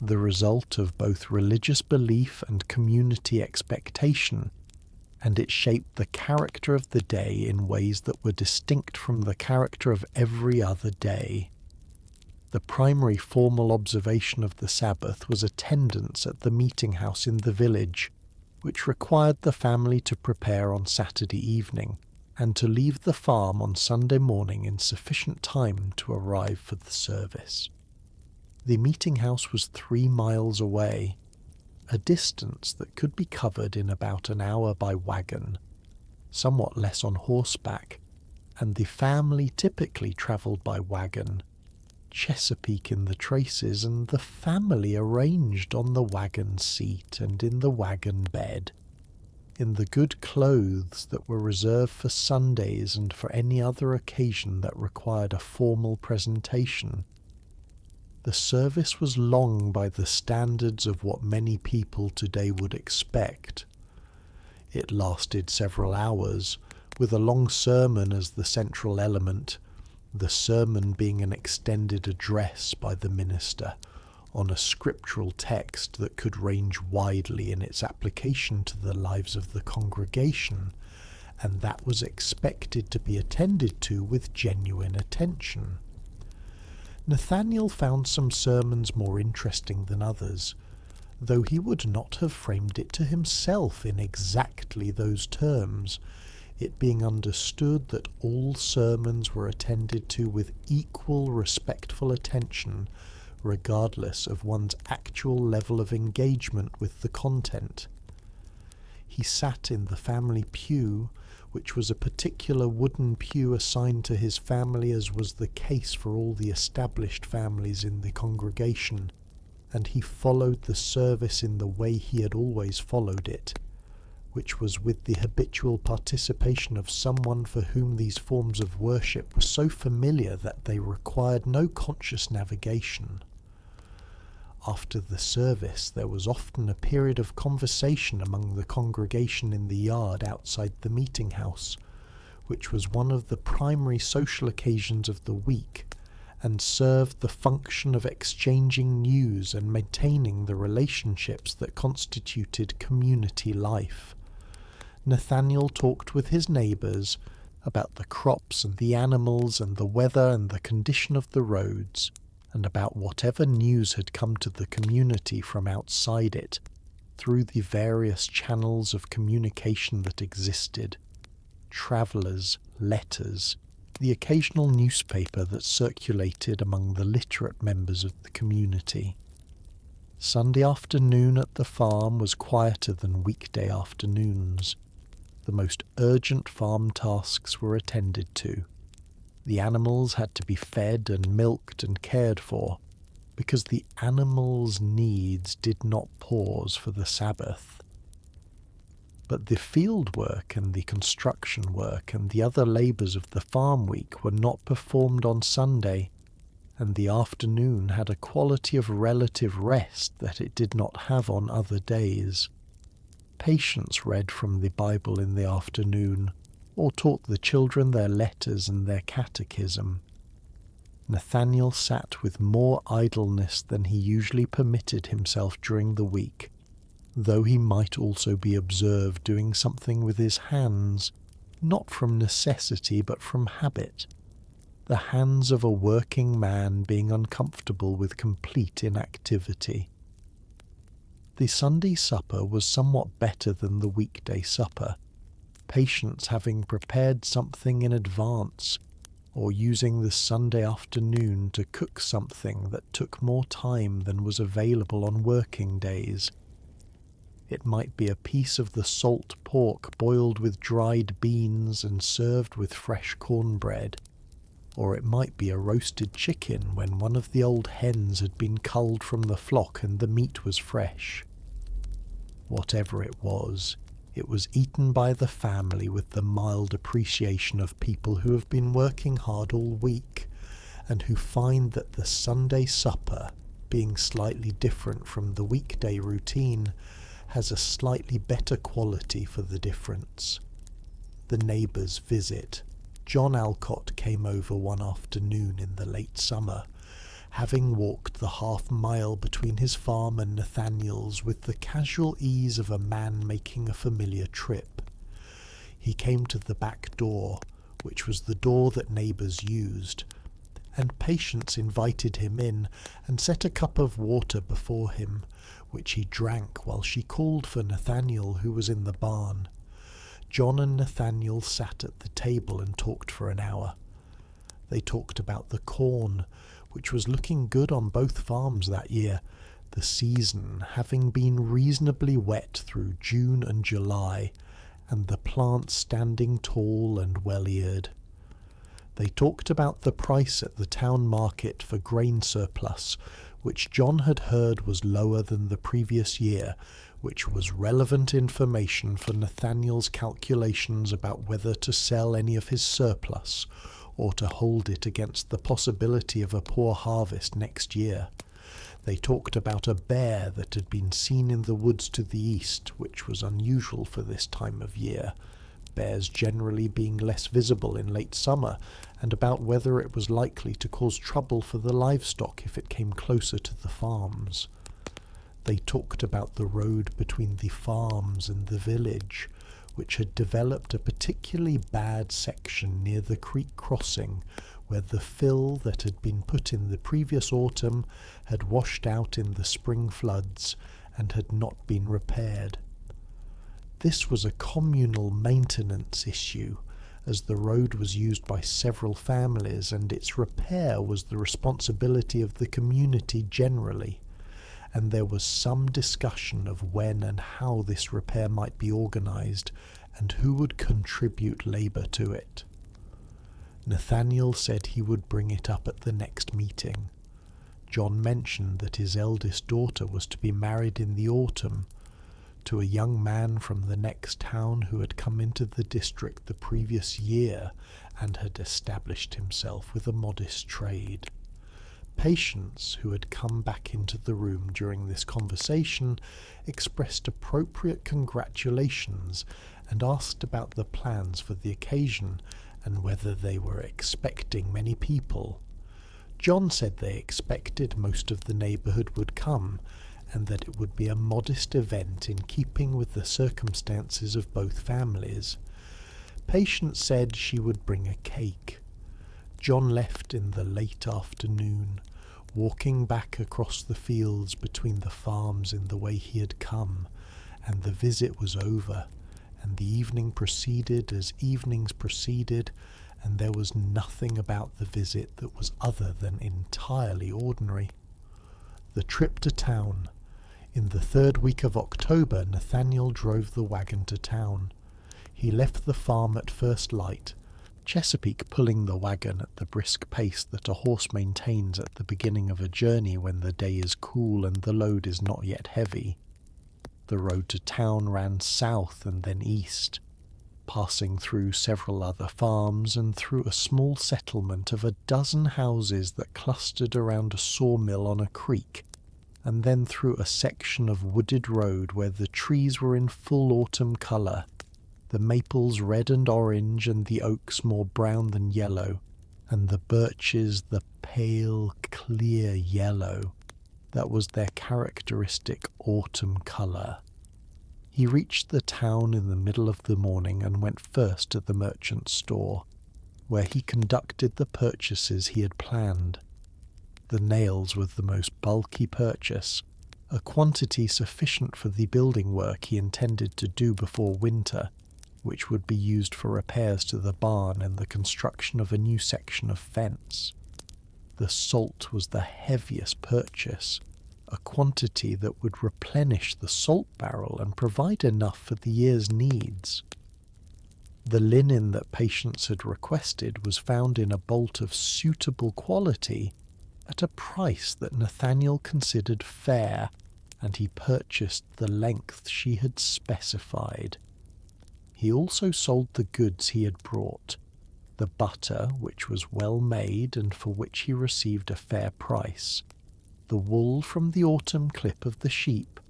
the result of both religious belief and community expectation, and it shaped the character of the day in ways that were distinct from the character of every other day. The primary formal observation of the Sabbath was attendance at the meeting house in the village, which required the family to prepare on Saturday evening and to leave the farm on Sunday morning in sufficient time to arrive for the service. The meeting house was 3 miles away, a distance that could be covered in about an hour by wagon, somewhat less on horseback, and the family typically travelled by wagon, Chesapeake in the traces, and the family arranged on the wagon seat and in the wagon bed, in the good clothes that were reserved for Sundays and for any other occasion that required a formal presentation. The service was long by the standards of what many people today would expect. It lasted several hours, with a long sermon as the central element, the sermon being an extended address by the minister on a scriptural text that could range widely in its application to the lives of the congregation, and that was expected to be attended to with genuine attention. Nathaniel found some sermons more interesting than others, though he would not have framed it to himself in exactly those terms, it being understood that all sermons were attended to with equal respectful attention, regardless of one's actual level of engagement with the content. He sat in the family pew, which was a particular wooden pew assigned to his family, as was the case for all the established families in the congregation, and he followed the service in the way he had always followed it, which was with the habitual participation of someone for whom these forms of worship were so familiar that they required no conscious navigation. After the service, there was often a period of conversation among the congregation in the yard outside the meeting house, which was one of the primary social occasions of the week, and served the function of exchanging news and maintaining the relationships that constituted community life. Nathaniel talked with his neighbours about the crops and the animals and the weather and the condition of the roads, and about whatever news had come to the community from outside it, through the various channels of communication that existed: travellers, letters, the occasional newspaper that circulated among the literate members of the community. Sunday afternoon at the farm was quieter than weekday afternoons. The most urgent farm tasks were attended to. The animals had to be fed and milked and cared for, because the animals' needs did not pause for the Sabbath. But the field work and the construction work and the other labours of the farm week were not performed on Sunday, and the afternoon had a quality of relative rest that it did not have on other days. Patients read from the Bible in the afternoon, or taught the children their letters and their catechism. Nathaniel sat with more idleness than he usually permitted himself during the week, though he might also be observed doing something with his hands, not from necessity but from habit, the hands of a working man being uncomfortable with complete inactivity. The Sunday supper was somewhat better than the weekday supper, patients having prepared something in advance, or using the Sunday afternoon to cook something that took more time than was available on working days. It might be a piece of the salt pork boiled with dried beans and served with fresh cornbread, or it might be a roasted chicken when one of the old hens had been culled from the flock and the meat was fresh. Whatever it was eaten by the family with the mild appreciation of people who have been working hard all week, and who find that the Sunday supper, being slightly different from the weekday routine, has a slightly better quality for the difference. The neighbours visit. John Alcott came over one afternoon in the late summer, having walked the half-mile between his farm and Nathaniel's with the casual ease of a man making a familiar trip, He came to the back door, which was the door that neighbours used, and Patience invited him in and set a cup of water before him, which he drank while she called for Nathaniel, who was in the barn. John and Nathaniel sat at the table and talked for an hour. They talked about the corn, which was looking good on both farms that year, the season having been reasonably wet through June and July, and the plants standing tall and well-eared. They talked about the price at the town market for grain surplus, which John had heard was lower than the previous year, which was relevant information for Nathaniel's calculations about whether to sell any of his surplus, or to hold it against the possibility of a poor harvest next year. They talked about a bear that had been seen in the woods to the east, which was unusual for this time of year, bears generally being less visible in late summer, and about whether it was likely to cause trouble for the livestock if it came closer to the farms. They talked about the road between the farms and the village, which had developed a particularly bad section near the creek crossing, where the fill that had been put in the previous autumn had washed out in the spring floods and had not been repaired. This was a communal maintenance issue, as the road was used by several families and its repair was the responsibility of the community generally, and there was some discussion of when and how this repair might be organised and who would contribute labour to it. Nathaniel said he would bring it up at the next meeting. John mentioned that his eldest daughter was to be married in the autumn to a young man from the next town who had come into the district the previous year and had established himself with a modest trade. Patience, who had come back into the room during this conversation, expressed appropriate congratulations and asked about the plans for the occasion and whether they were expecting many people. John said they expected most of the neighbourhood would come, and that it would be a modest event in keeping with the circumstances of both families. Patience said she would bring a cake. John left in the late afternoon, walking back across the fields between the farms in the way he had come, and the visit was over, and the evening proceeded as evenings proceeded, and there was nothing about the visit that was other than entirely ordinary. The trip to town. In the 3rd week of October, Nathaniel drove the wagon to town. He left the farm at first light, Chesapeake pulling the wagon at the brisk pace that a horse maintains at the beginning of a journey when the day is cool and the load is not yet heavy. The road to town ran south and then east, passing through several other farms and through a small settlement of a dozen houses that clustered around a sawmill on a creek, and then through a section of wooded road where the trees were in full autumn colour, the maples red and orange and the oaks more brown than yellow, and the birches the pale, clear yellow that was their characteristic autumn colour. He reached the town in the middle of the morning and went first to the merchant's store, where he conducted the purchases he had planned. The nails were the most bulky purchase, a quantity sufficient for the building work he intended to do before winter, which would be used for repairs to the barn and the construction of a new section of fence. The salt was the heaviest purchase, a quantity that would replenish the salt barrel and provide enough for the year's needs. The linen that Patience had requested was found in a bolt of suitable quality at a price that Nathaniel considered fair, and he purchased the length she had specified. He also sold the goods he had brought, the butter, which was well made and for which he received a fair price, the wool from the autumn clip of the sheep,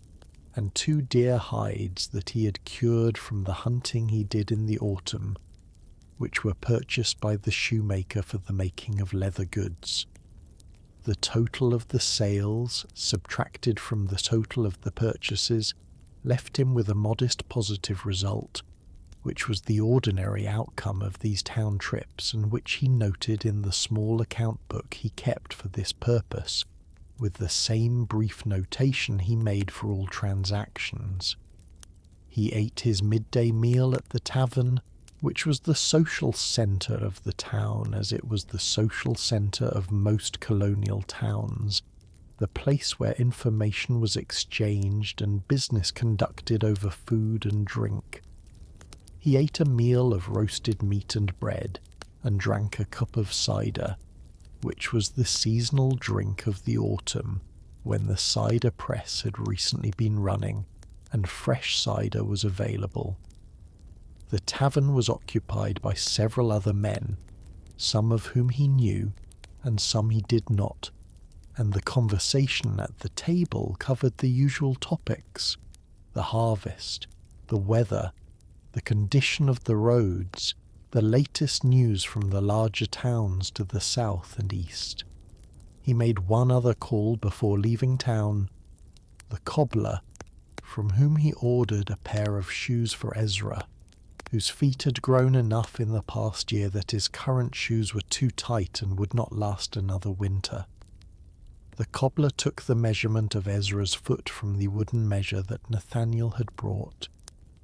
and 2 deer hides that he had cured from the hunting he did in the autumn, which were purchased by the shoemaker for the making of leather goods. The total of the sales, subtracted from the total of the purchases, left him with a modest positive result, which was the ordinary outcome of these town trips and which he noted in the small account book he kept for this purpose, with the same brief notation he made for all transactions. He ate his midday meal at the tavern, which was the social centre of the town as it was the social centre of most colonial towns, the place where information was exchanged and business conducted over food and drink. He ate a meal of roasted meat and bread, and drank a cup of cider, which was the seasonal drink of the autumn, when the cider press had recently been running, and fresh cider was available. The tavern was occupied by several other men, some of whom he knew, and some he did not, and the conversation at the table covered the usual topics: the harvest, the weather, the condition of the roads, the latest news from the larger towns to the south and east. He made one other call before leaving town: the cobbler, from whom he ordered a pair of shoes for Ezra, whose feet had grown enough in the past year that his current shoes were too tight and would not last another winter. The cobbler took the measurement of Ezra's foot from the wooden measure that Nathaniel had brought,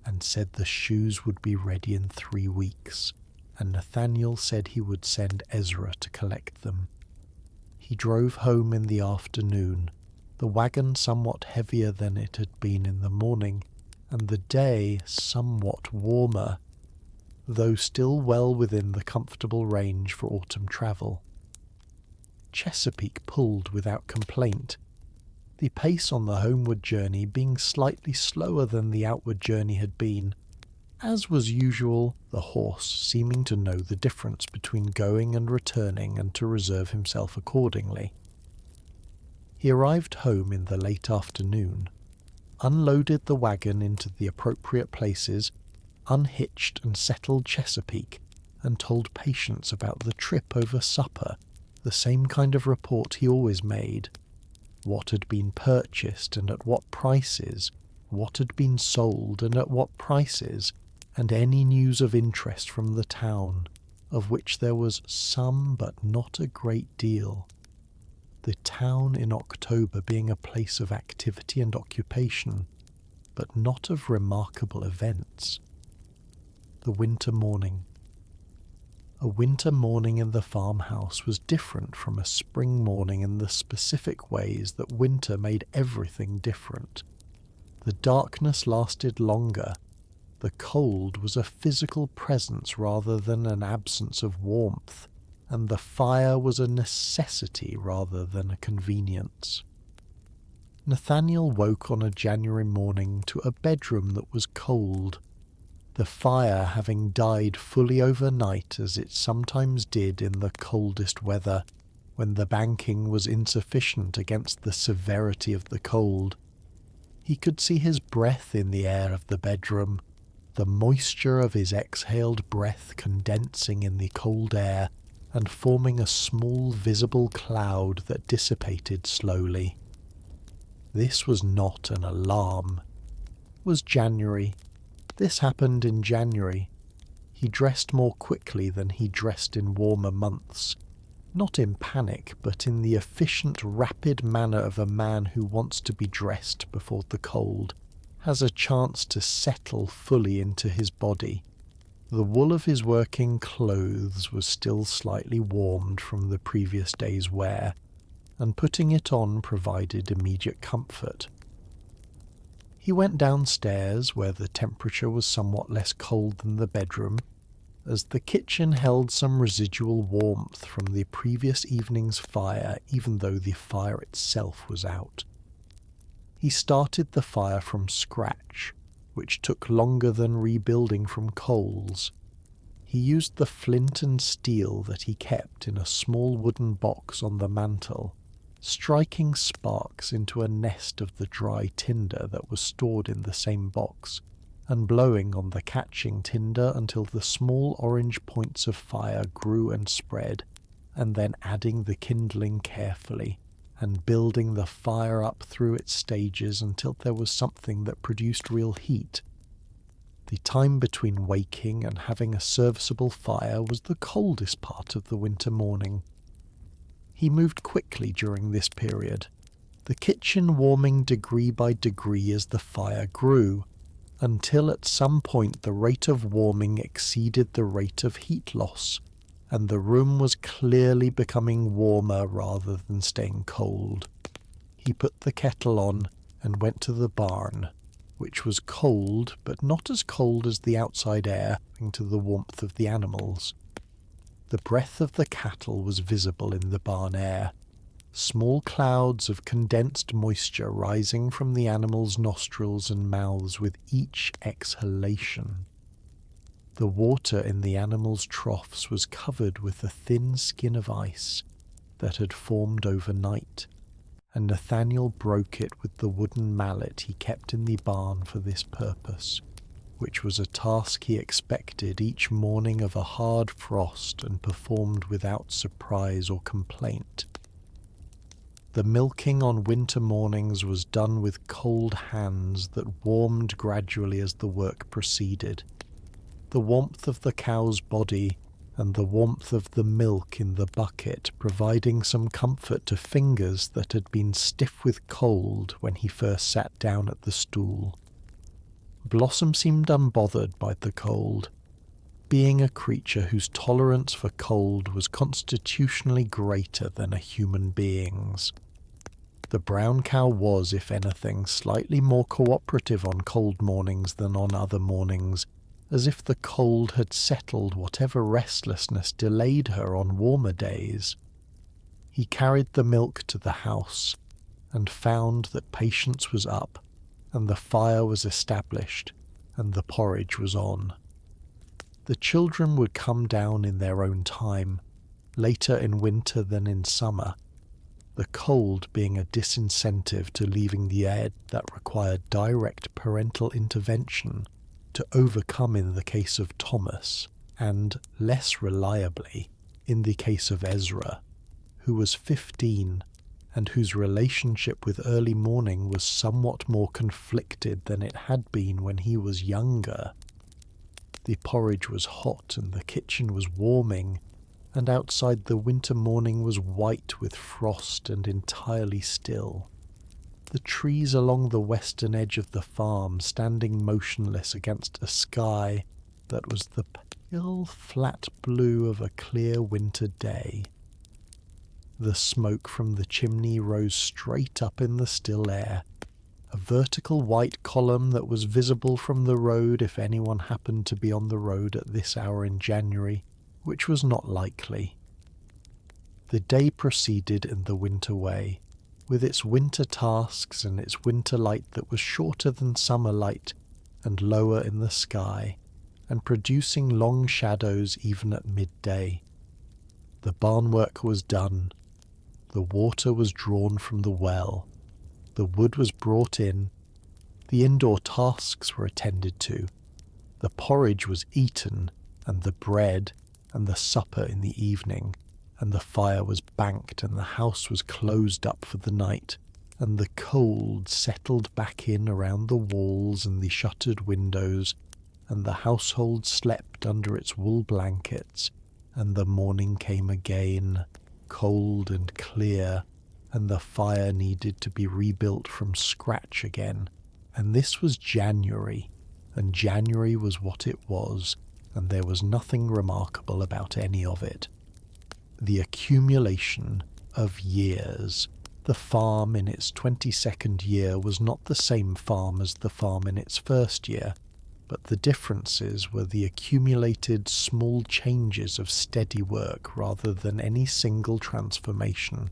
and said the shoes would be ready in 3 weeks, and Nathaniel said he would send Ezra to collect them. He drove home in the afternoon, the wagon somewhat heavier than it had been in the morning, and the day somewhat warmer, though still well within the comfortable range for autumn travel. Chesapeake pulled without complaint, the pace on the homeward journey being slightly slower than the outward journey had been. As was usual, the horse seeming to know the difference between going and returning and to reserve himself accordingly. He arrived home in the late afternoon, unloaded the wagon into the appropriate places, unhitched and settled Chesapeake, and told Patience about the trip over supper, the same kind of report he always made: what had been purchased and at what prices, what had been sold and at what prices, and any news of interest from the town, of which there was some but not a great deal. The town in October being a place of activity and occupation, but not of remarkable events. The winter morning. A winter morning in the farmhouse was different from a spring morning in the specific ways that winter made everything different. The darkness lasted longer. The cold was a physical presence rather than an absence of warmth, and the fire was a necessity rather than a convenience. Nathaniel woke on a January morning to a bedroom that was cold, the fire having died fully overnight as it sometimes did in the coldest weather, when the banking was insufficient against the severity of the cold. He could see his breath in the air of the bedroom, the moisture of his exhaled breath condensing in the cold air and forming a small visible cloud that dissipated slowly. This was not an alarm. It was January. This happened in January. He dressed more quickly than he dressed in warmer months, not in panic, but in the efficient, rapid manner of a man who wants to be dressed before the cold has a chance to settle fully into his body. The wool of his working clothes was still slightly warmed from the previous day's wear, and putting it on provided immediate comfort. He went downstairs, where the temperature was somewhat less cold than the bedroom, as the kitchen held some residual warmth from the previous evening's fire, even though the fire itself was out. He started the fire from scratch, which took longer than rebuilding from coals. He used the flint and steel that he kept in a small wooden box on the mantel, striking sparks into a nest of the dry tinder that was stored in the same box, and blowing on the catching tinder until the small orange points of fire grew and spread, and then adding the kindling carefully, and building the fire up through its stages until there was something that produced real heat. The time between waking and having a serviceable fire was the coldest part of the winter morning. He moved quickly during this period, the kitchen warming degree by degree as the fire grew, until at some point the rate of warming exceeded the rate of heat loss, and the room was clearly becoming warmer rather than staying cold. He put the kettle on and went to the barn, which was cold, but not as cold as the outside air, owing to the warmth of the animals. The breath of the cattle was visible in the barn air, small clouds of condensed moisture rising from the animals' nostrils and mouths with each exhalation. The water in the animals' troughs was covered with a thin skin of ice that had formed overnight, and Nathaniel broke it with the wooden mallet he kept in the barn for this purpose, which was a task he expected each morning of a hard frost and performed without surprise or complaint. The milking on winter mornings was done with cold hands that warmed gradually as the work proceeded. The warmth of the cow's body and the warmth of the milk in the bucket providing some comfort to fingers that had been stiff with cold when he first sat down at the stool. Blossom seemed unbothered by the cold, being a creature whose tolerance for cold was constitutionally greater than a human being's. The brown cow was, if anything, slightly more cooperative on cold mornings than on other mornings, as if the cold had settled whatever restlessness delayed her on warmer days. He carried the milk to the house, and found that Patience was up, and the fire was established, and the porridge was on. The children would come down in their own time, later in winter than in summer, the cold being a disincentive to leaving the ed that required direct parental intervention to overcome in the case of Thomas, and, less reliably, in the case of Ezra, who was 15 and whose relationship with early morning was somewhat more conflicted than it had been when he was younger. The porridge was hot and the kitchen was warming, and outside the winter morning was white with frost and entirely still. The trees along the western edge of the farm standing motionless against a sky that was the pale flat blue of a clear winter day. The smoke from the chimney rose straight up in the still air, a vertical white column that was visible from the road if anyone happened to be on the road at this hour in January, which was not likely. The day proceeded in the winter way, with its winter tasks and its winter light that was shorter than summer light and lower in the sky, and producing long shadows even at midday. The barn work was done. The water was drawn from the well. The wood was brought in. The indoor tasks were attended to. The porridge was eaten, and the bread, and the supper in the evening, and the fire was banked, and the house was closed up for the night, and the cold settled back in around the walls and the shuttered windows, and the household slept under its wool blankets, and the morning came again, cold and clear, and the fire needed to be rebuilt from scratch again. And this was January, and January was what it was, and there was nothing remarkable about any of it. The accumulation of years. The farm in its 22nd year was not the same farm as the farm in its first year, but the differences were the accumulated small changes of steady work rather than any single transformation.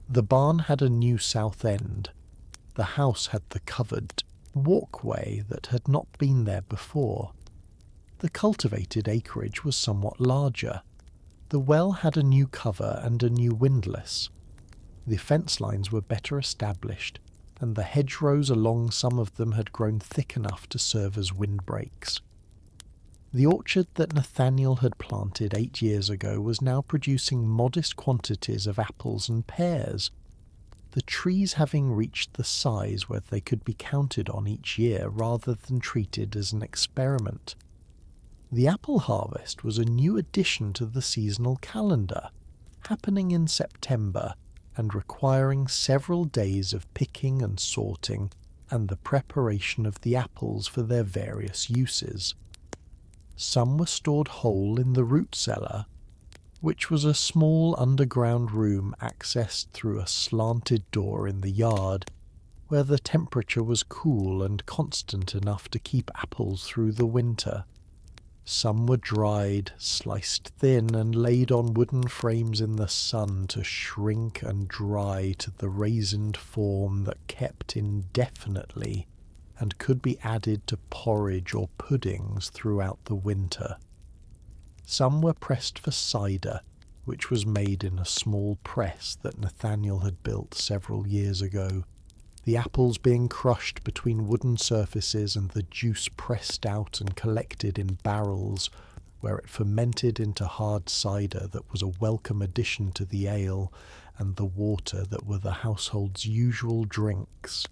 The barn had a new south end. The house had the covered walkway that had not been there before. The cultivated acreage was somewhat larger. The well had a new cover and a new windlass. The fence lines were better established, and the hedgerows along some of them had grown thick enough to serve as windbreaks. The orchard that Nathaniel had planted 8 years ago was now producing modest quantities of apples and pears. the trees having reached the size where they could be counted on each year rather than treated as an experiment. The apple harvest was a new addition to the seasonal calendar, happening in September and requiring several days of picking and sorting and the preparation of the apples for their various uses. Some were stored whole in the root cellar, which was a small underground room accessed through a slanted door in the yard, where the temperature was cool and constant enough to keep apples through the winter. Some were dried, sliced thin, and laid on wooden frames in the sun to shrink and dry to the raisined form that kept indefinitely and could be added to porridge or puddings throughout the winter. Some were pressed for cider, which was made in a small press that Nathaniel had built several years ago, the apples being crushed between wooden surfaces and the juice pressed out and collected in barrels, where it fermented into hard cider that was a welcome addition to the ale and the water that were the household's usual drinks.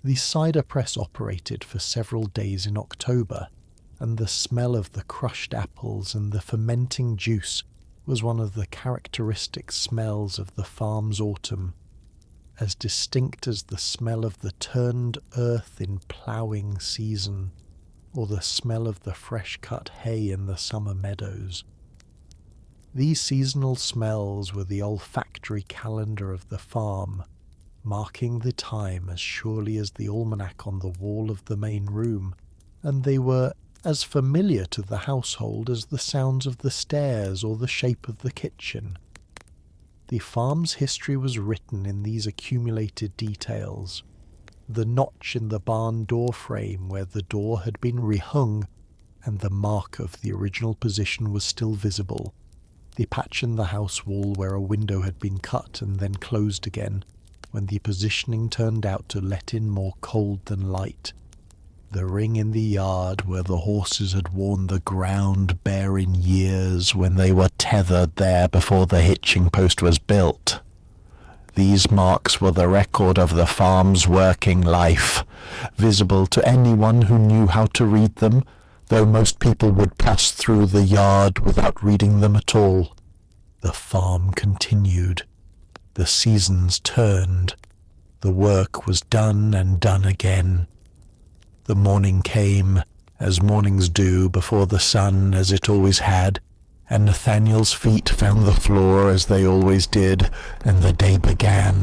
The cider press operated for several days in October, and the smell of the crushed apples and the fermenting juice was one of the characteristic smells of the farm's autumn, as distinct as the smell of the turned earth in ploughing season, or the smell of the fresh-cut hay in the summer meadows. These seasonal smells were the olfactory calendar of the farm, marking the time as surely as the almanac on the wall of the main room, and they were as familiar to the household as the sounds of the stairs or the shape of the kitchen. The farm's history was written in these accumulated details. The notch in the barn door frame where the door had been rehung, and the mark of the original position was still visible. The patch in the house wall where a window had been cut and then closed again, when the positioning turned out to let in more cold than light. The ring in the yard where the horses had worn the ground bare in years when they were tethered there before the hitching post was built. These marks were the record of the farm's working life, visible to anyone who knew how to read them, though most people would pass through the yard without reading them at all. The farm continued. The seasons turned. The work was done and done again. The morning came, as mornings do, before the sun, as it always had, and Nathaniel's feet found the floor as they always did, and the day began.